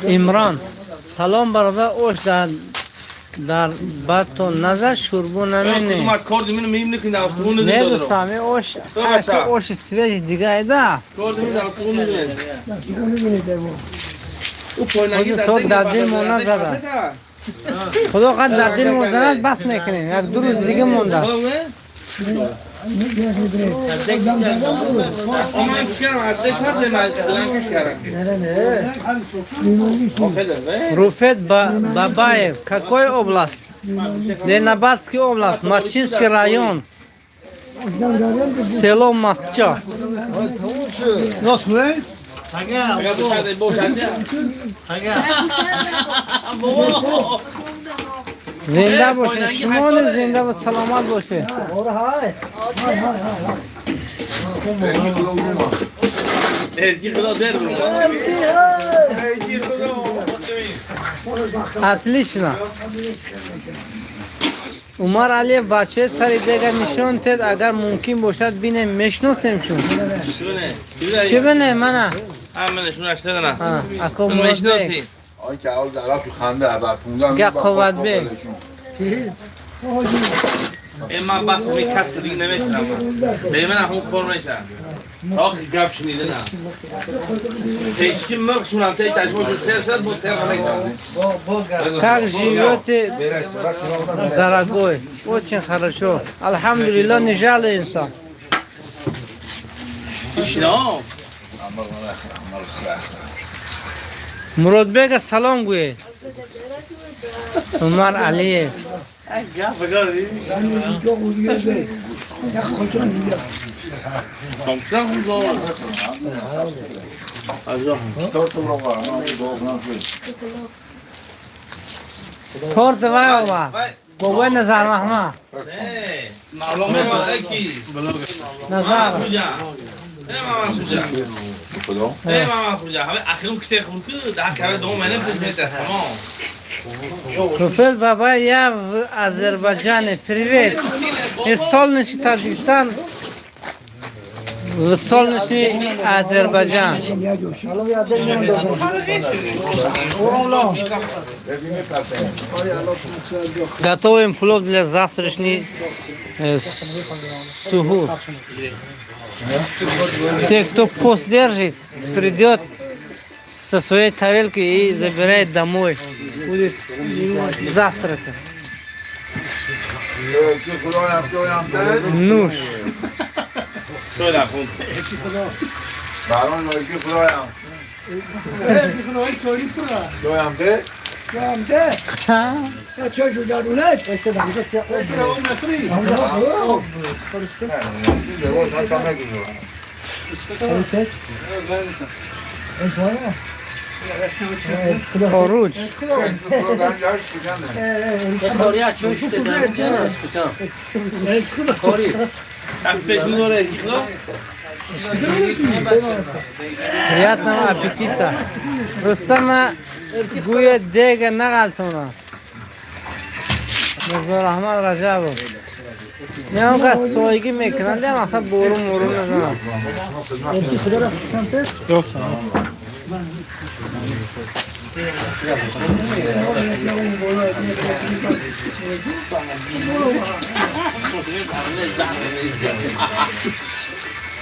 عمران سلام برادر اوش در بعد تو نظر شوربو نمینه ما کارد منو میبینی که در خونه نه دادم دوستان اوش اوش سویج دیگه ایده کارد من در خونه دادم او پایینگی تو در دل مونه زده خدا قد در دل مونه زده بس میکنیم یک دو روز دیگه مونده Rufet Babayev, какой область? Лениноградский область, Мачинский район, село Масча. زنده باشه شما زنده و سلامت باشه отлично عمر علی بچه سری دیگر نشان تد اگر ممکن باشد بینه میشناسیم شون چه بینه منه من شونش ندارم اکو میشناسی آی که اول در تو خنده بعد 15 گه قوت به من بس می کس دیگه نمیشنم به من هم کار میشم آخی گپ شنیده نه هیچ کی مرگ شونم تی تجربه جو سر شد با سر نمیشم как живете дорогой очень хорошо الحمدلله не жалуемся اشنا مرادبек سلام گوی عمر علیه تورت وای آوا بابای نظر محمد معلومه ما اکی نظر ماما خوجا اخیرم کسی خون که در کار دوم منم پوزیت تمام Руфет Бабаев, Азербайджан, привет. Из солнечный Таджикистан, в солнечный Азербайджан. Готовим плов для завтрашней суху. Те, кто пост держит, придет со своей тарелки и забирает домой. Будет завтракать. Нуш. بران نوکی خدایم خدایم ده چه جو دارونه خروج. Приятного аппетита. Рустама گوی دیگه نغلطونه مزدور احمد رجب نه اون که سویگی میکنند هم اصلا بورو مورو نزنند ارکی خدا را سمت اوه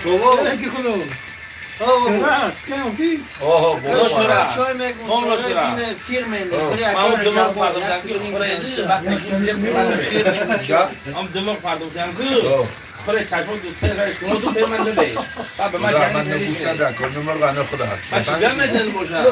بابا Vamos lá, Vamos tomar um pardon daqui, Vamos tomar um pardon daqui. خودش چشم دوست داره شما دو فیلم من نده. بابا من من نگوش ندارم کل نمر غنه خدا باشه گمدن باشه.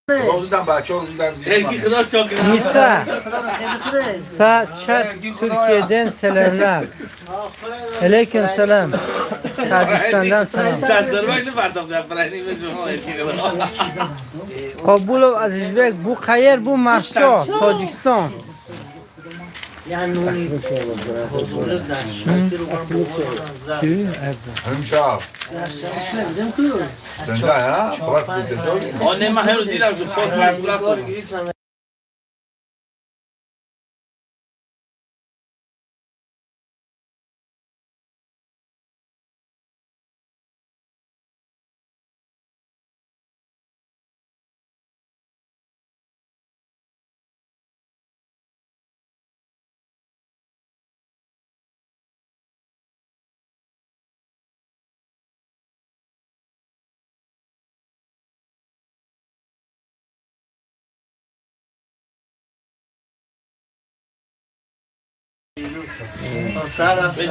روزدن بچه ها روزدن Erkek kadar çok inanıyor. Nisa sa çat Türkiye'den selamlar. Aleyküm selam. Kazakistan'dan selam. Çazdırmaydı pardon ben bırakayım ve cuma erkek kadar. Kabulov Azizbek bu qayer bu Mashcho Tojikiston. امشب زنده ها خبر کنید Annem ben henüz değilim şu sos var bırak.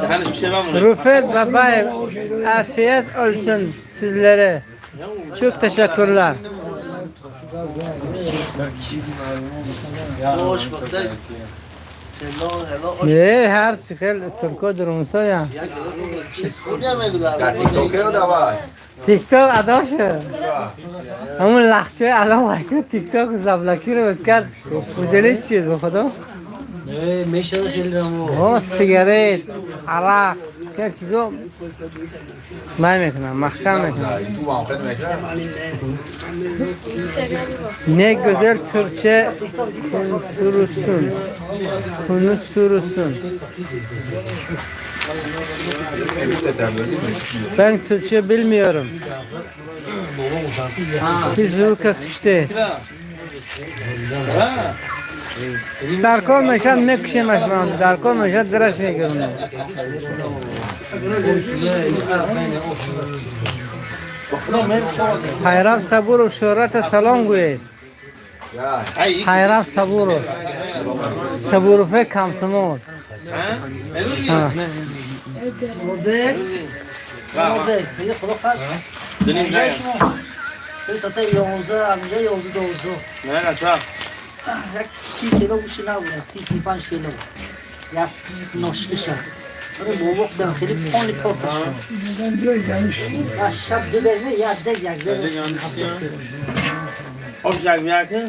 Hani bir şey var mı? Rufet Babayev afiyet olsun sizlere. Çok teşekkürler. Ne her çıkıl Türkçe durumsa ya. در تیک توکر دوای TikTok adaşı. Ama lehçe alam var ki TikTok zablaki رو کرد. مدلش چیه به خدا؟ میشه خیلی رمو او سیگارت، عراق، که چیزو من میکنم، محکم میکنم. تو هم خیلی میکنم Ne güzel Türkçe konuşursun. Konuşursun. Ben Türkçe bilmiyorum. Fizuka kıştı. Darko meşan mekşe meşman. Darko meşan deraş mekiyorum. Hayrav sabur و شهرت سلام گوید. hayrav sabur و sabur فکر کم سمون. دیگه خدا خد Döneyim ben. خیلی تا 11 همینجا 11 12 Ne lan çak. یک 30 کیلو گوشی نبوده 35 کیلو یک ناشکشم آره بابا خودم خیلی پانی پاسش شب دو برمه یک دگ یک برمه Hoş geldin ya ki.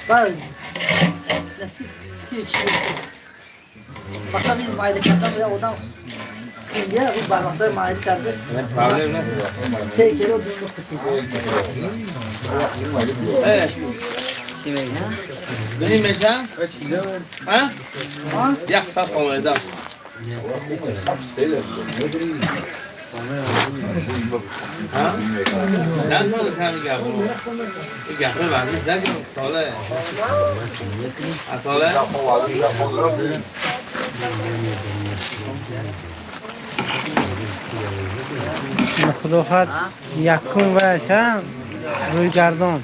بله نصیب 30 کیلو مثلا این مایده کردم یا آدم خیلی رو برمختر مایده کرده 3 کیلو بیمه خطی Evet. Döneyim ben çak. Ha? Yak sap olmayı da. Ha? Sen mi oldu kami gel bunu? Gel ben de sen gel. Sole. Ha sole. مخلوقات یکم و شم روی گردان.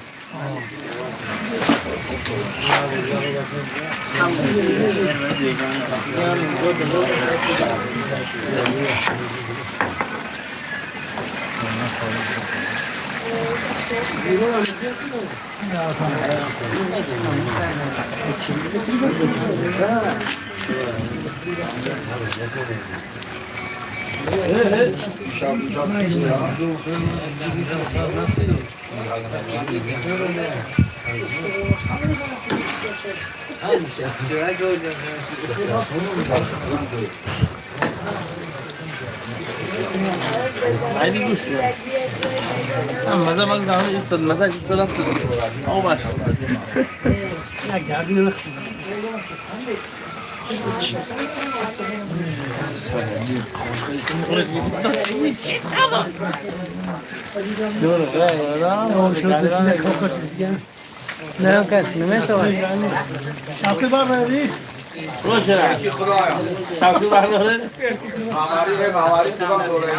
عادي گوش کن. مزه مال دامن استاد مزه استاد. او باش. نه کس نمیتونه. شاکی بار نداری؟ روش را. کی خدایا شاکی برداره. ماماری دیوان دوره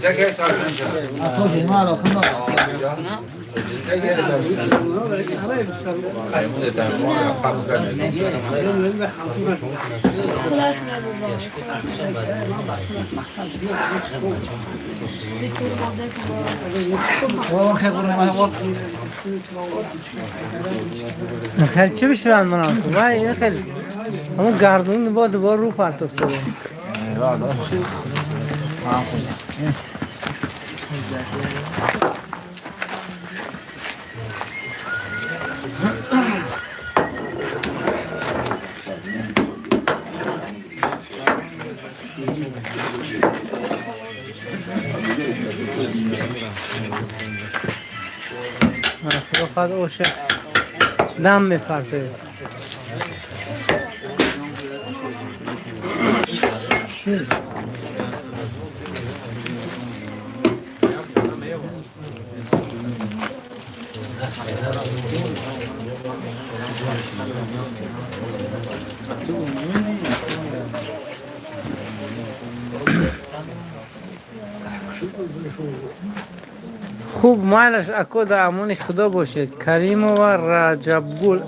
دیگه سال توجه ما رو خدا خیلی چی بشوند منم تو وای خیلی همون گردون با دوبار رو پرت افتاده خدا خواهد اوشه دم میپرده خوب مالش اکو در امون خدا باشید کریم و رجب گل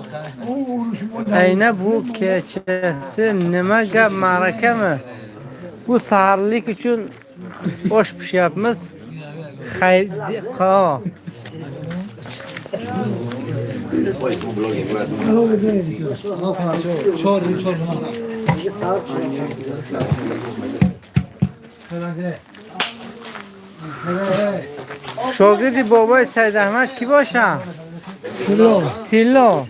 اینه بو که چه نمه گب معرکه مه بو سهرلی که چون باش پشیبمز خیر خواه شاگردی بابای سید احمد کی باشه؟ تیلو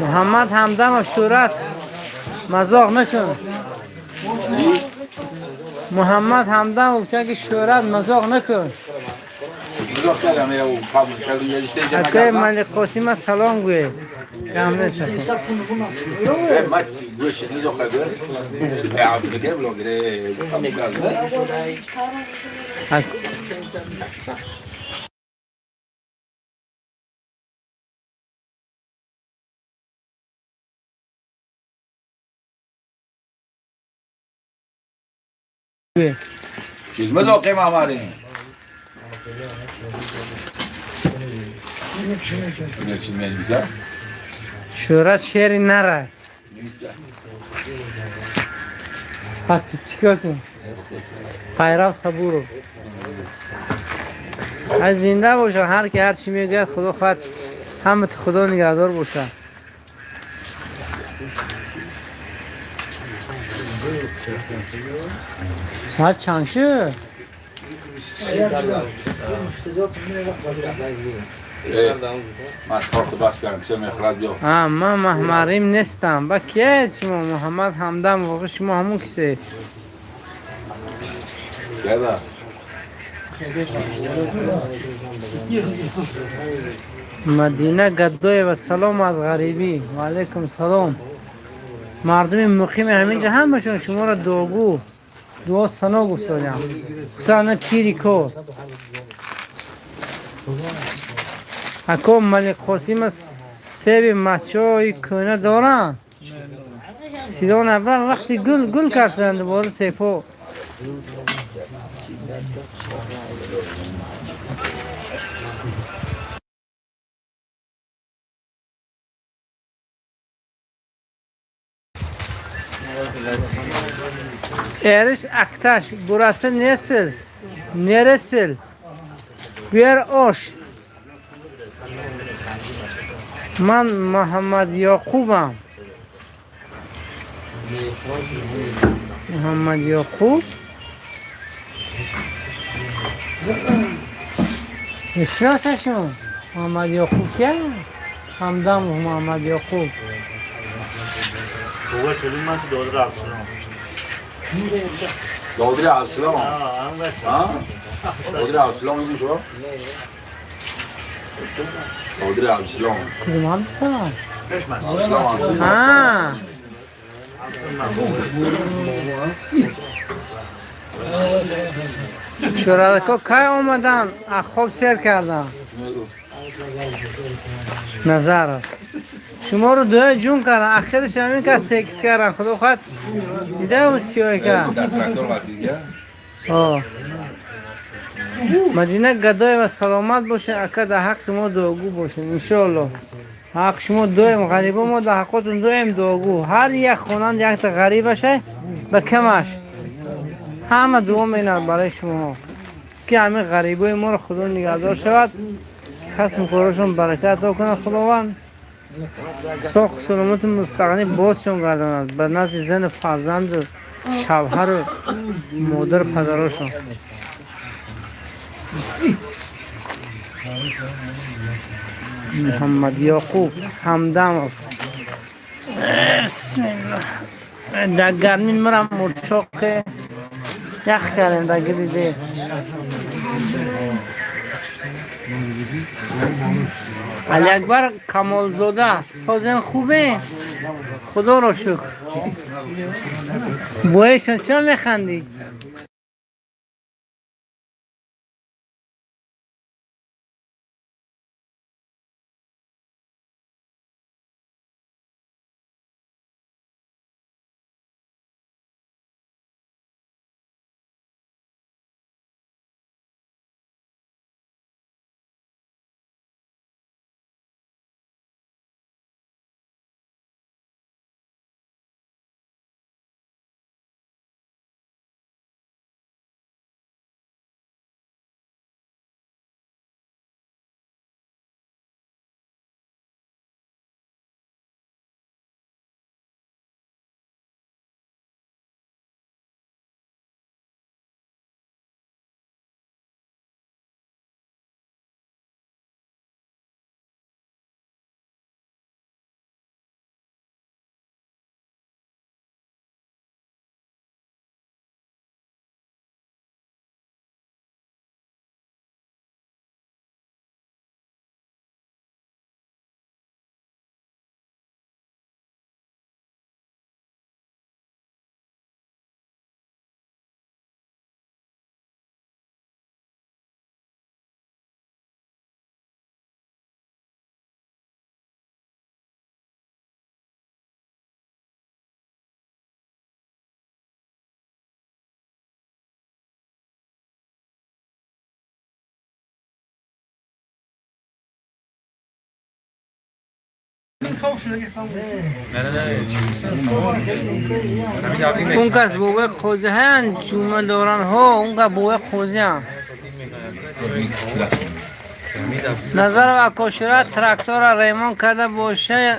محمد همدان و شورت مزاق نکن محمد همدان و که شورت مزاق نکن حتی ملک قاسم سلام گوی کم نشه ما گوش نیزو خدا عبد الكريم لو غير چیز مذاقه ماماری یک چیز می‌نویسه شورت شعری نره پس چیکار کن پیرو صبورو از زنده باشه هر کی هر چی میگه خدا خواهد همه خدا نگهدار باشه ساعت چند شد؟ من کارت باز کردم سه مخراج جو من محمریم نیستم با کیه شما محمد همدان واقع شما همون کسی گدا مدینه گدای و سلام از غریبی. و علیکم سلام. مردم مقیم همینجا همشون شما را دعاگو دعا سنا گفتادیم. سنا پیری کو اکو ملک قاسم سیب مچای کنه دارن سیدان اول وقتی گل کردن دوباره سیپو Eriş Aktaş burası neresi? Bir oş. Ben Muhammed Yakub'am. Muhammed Yakub. میشناسشون محمد یعقوب که؟ همدم محمد یعقوب بابا چلون من تو دادر افسلام دادر افسلام؟ ها؟ دادر افسلام میگوش ها؟ دادر افسلام کدوم هم بسن؟ افسلام ها شرکا که آمدن خواب سیر کردن نظر شما رو دوی جون کردن اخیرش همین که از تکس کردن خدا خواهد دیده و سیاه که در ترکتور وقتی دیگه مدینه گدای و سلامت باشه اکا در حق ما دعاگو باشه انشاءالله حق شما دویم غریبه ما در حقاتون دویم دعاگو هر یک خونند یک تا غریبشه به کمش همه دعا مینه برای شما که همه غریبه ما رو خدا نگهدار شود قسم کارشون برکت کنه خداوند ساخت سلامت مستقنی بازشون گرداند به نزد زن فرزند و شوهر و مادر پدرشون محمد یعقوب همدم بسم الله در گرمین مرم مرچاق یخ کردن در گریده علی اکبر کمالزاده سازن خوبه خدا را شکر بایشان چرا میخندی؟ اون کس بوه خوزه هن جومه دارن ها اون که بوه خوزه هن نظر و اکاشرت ترکتور ریمان کرده باشه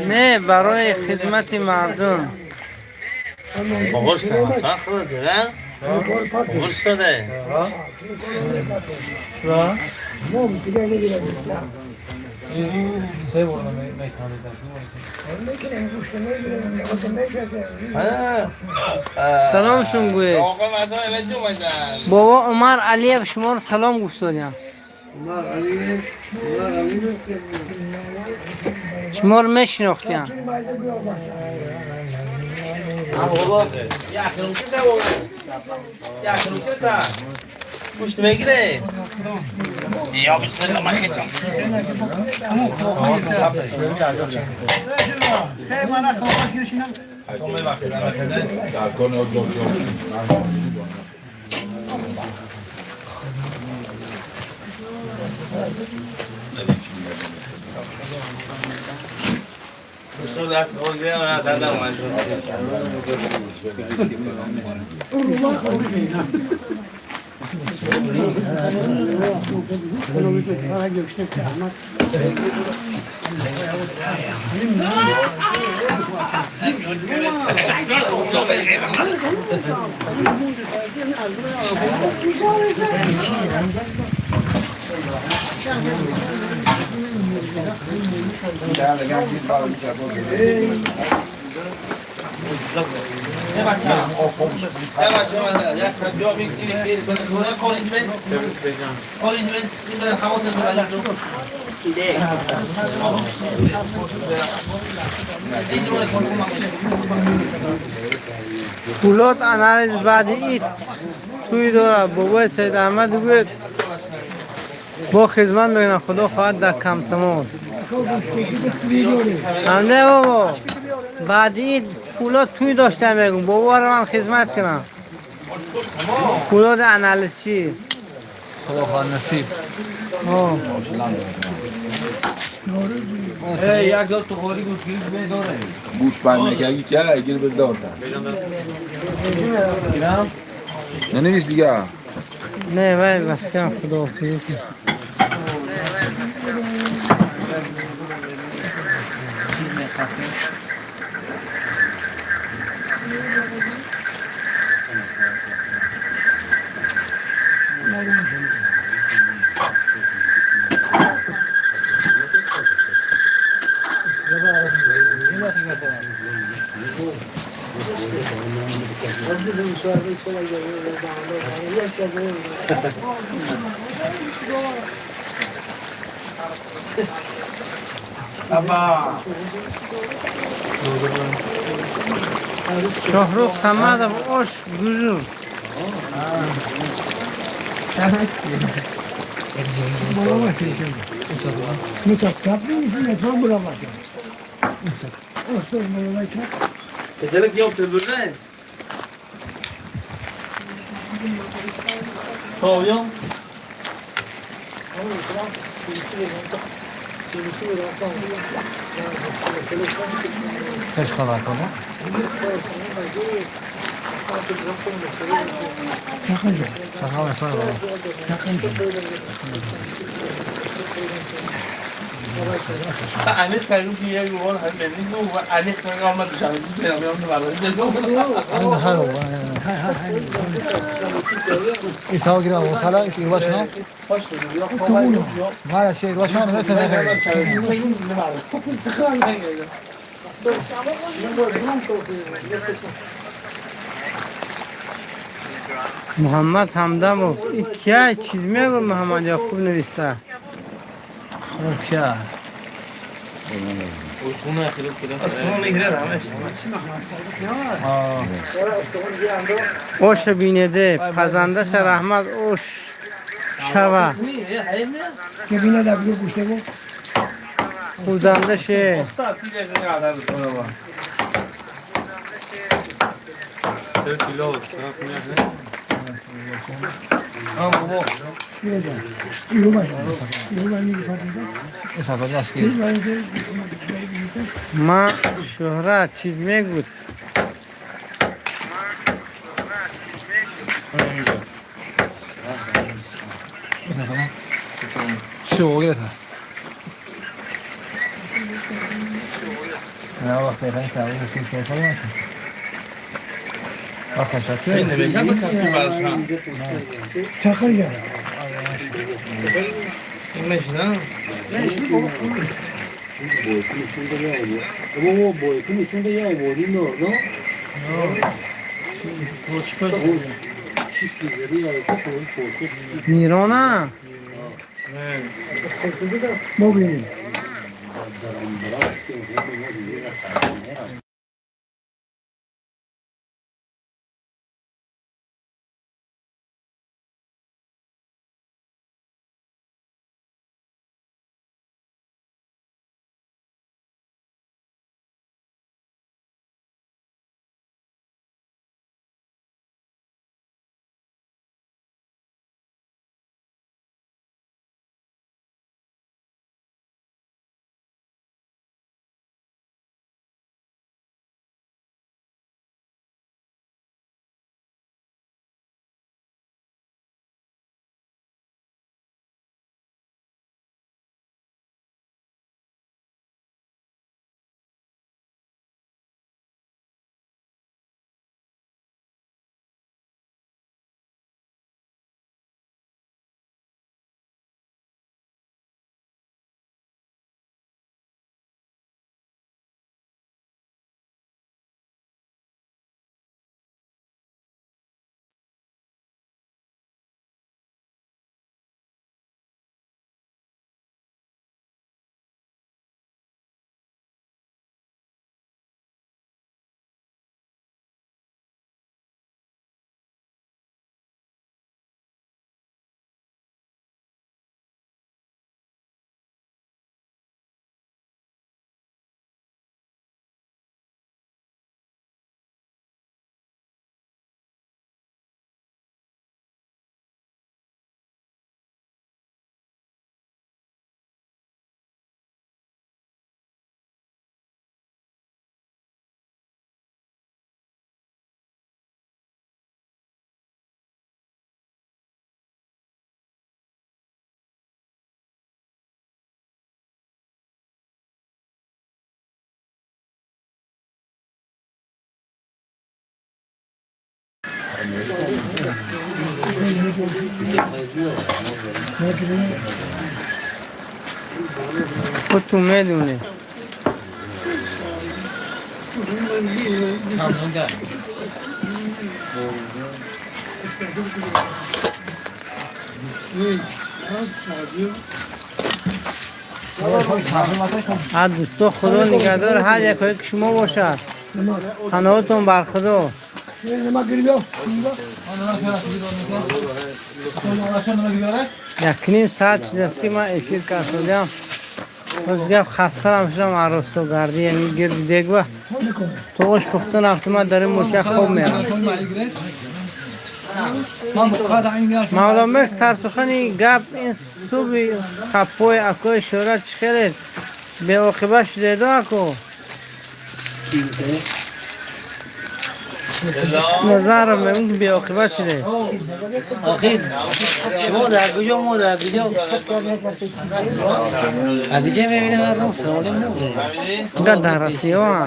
نه برای خدمت مردم بغرش تمام خود دیگه بغرش داده سه بردم میکنه میکنم گوشت میگیرم آدم سلام شون گوی آقا مردم الان چه اومدن؟ بابا عمر علی شما رو سلام گفتاریم شما رو میشناختیم یخنون که تا بابا یخنون که تا گوشت میگیره یا بسم الله من کتم پولاد انالیز بعد اید توی داره بابای سید احمد گوید با خدمت میگن خدا خواهد در کم سمون همده بابا بعد اید پولاد توی داشته میگم بابا رو من خدمت کنم پولاد انالیز چی؟ خدا خواهد نصیب یک دار تو خوری گوشگیری داره گوش برنگردی که اگه به دار نه نیست دیگه نه وای بخیرم خدا حافظ شاهرخ صمد آش گوزو پدرک یه تلویزیون خوابیام کش خواهد کنه شخصا میکنه علی خیلی که یک بار هم بینید و علی خیلی آمد شده میام ایسا گیره و سالا ایسی رو باشنا مالا شیر باشنا نمیتونه محمد همدم و این کیا چیز میگو محمد یعقوب نوشته کیا اوش بینده پزنده شه رحمت اوش شوه ببینه در بیرون گوشته بود خودنده شه ایسا برداشت که ما شهرت چیز میگوید شو گیره تا نه وقت ایرانی سواری هستیم که ایسا باشن وقت شکل چاکر گرد boyutun içinde ya boyun orada. Çift güzeli ya koşmuş. میرانه ما بینیم خود تو میدونه از دوستا خدا نگهدار هر یک که شما باشد قناعتون بر خدا نما گریو یک نیم ساعت چیز است که من افیر کردم باز گفت خسته هم شدم عروستو گردی یعنی گرد دیگ و توش پختن وقتی من داریم موشه خوب میرم مولا مک سرسخنی گپ این صبح خپوی اکوی شورت چخیرید به عاقبه شده دو اکو نظرم به اون به عاقبه شده آخیر شما در کجا ما در کجا اگه میبینه مردم سوالیم نمیده در رسیه ها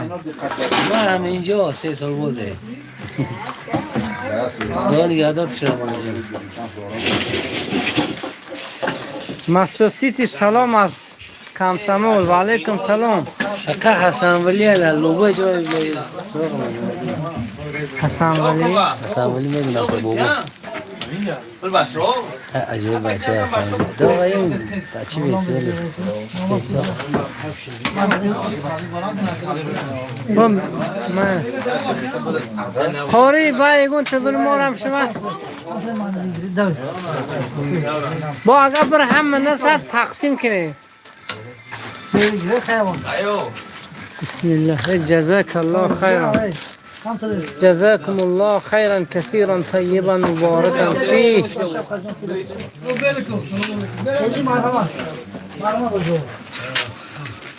ما هم اینجا 3 سال بوده خدا نگهدار شما مسجد سیتی سلام از کمسمول و علیکم سلام اکا حسن ولی در لوبه جای حسن ولی حسن ولی میدونم که بابا عجیب بچه حسن ولی داغه این بچه بسیاری من قاری با ایگون تبر مارم شما با اگه بر هم نرسد تقسیم کنه بسم الله جزاك الله خيرا جزاكم الله خيرا كثيرا طيبا مباركا فيه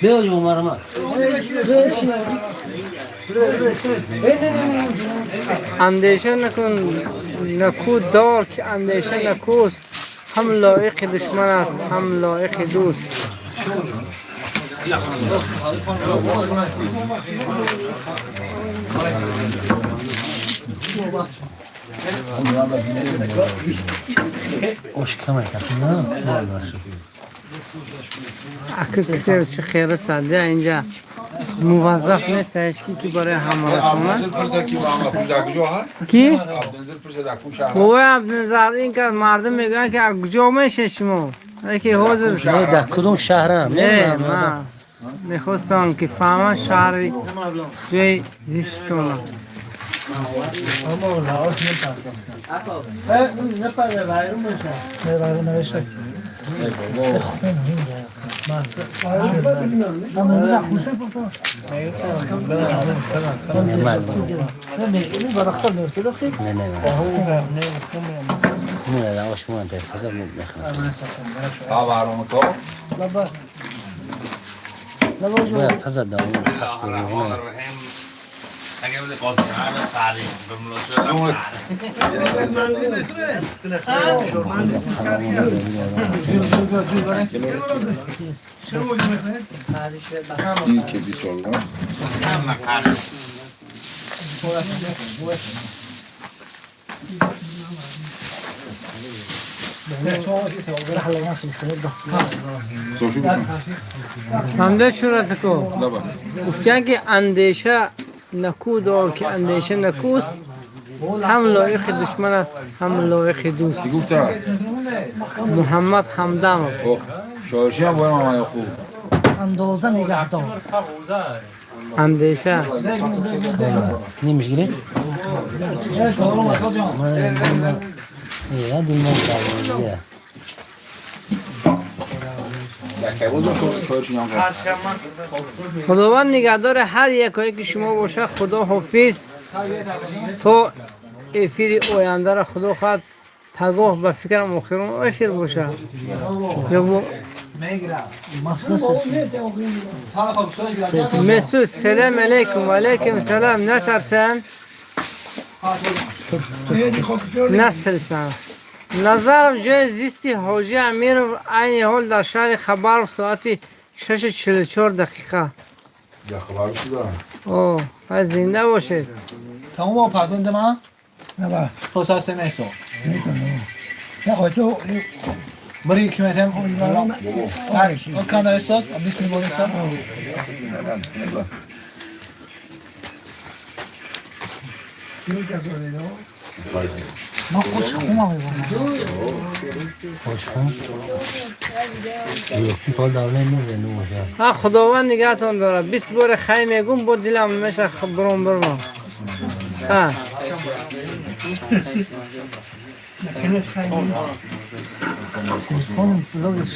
بیا جو مرما اندیشه نکن نکو دار که اندیشه نکوست هم لایق دشمن است هم لایق دوست Oş kamera takın ya. اگه کسی چه خیره ساده اینجا موظف نیست هیچکی که برای همراه شما کی؟ بوی عبدالنظر این که مردم میگن که از کجا میشه شما که حاضر در کدوم شهرم نه من میخواستم که فهمم شهر جای زیست کنم اگه بده قاضی همه تعریف به ملاشات این که 20 سال نه همده شورت کو گفتن که اندیشه نکود و که اندیشه نکوست هم لایق دشمن است هم لایق دوست محمد همدم شاورشی هم باید مامان خوب اندازه نگه دار اندیشه نمیشه خداوند نگهدار هر یکایی که شما باشه. خدا حافظ تو افیر آینده را خدا خواهد پگاه به فکرم آخرون افیر باشه یا با مسعود سلام علیکم و علیکم سلام. نترسن نسلسن نظرم جای زیستی حاجی امیر عین حال در شهر خبر ساعت 6:44 دقیقه. یا خبر شده اوه پس زنده باشید. تمام با پرزنده من؟ نه با تو ساعت 3 میسو نه خواهی تو بری کمیتم o kadar esot, bir sürü esot. ما خوش خونه میبونم ها خداوند نگهتون داره. 20 بار خیمه گم بود دلم میشه برام برام. ها تلفن بلوگش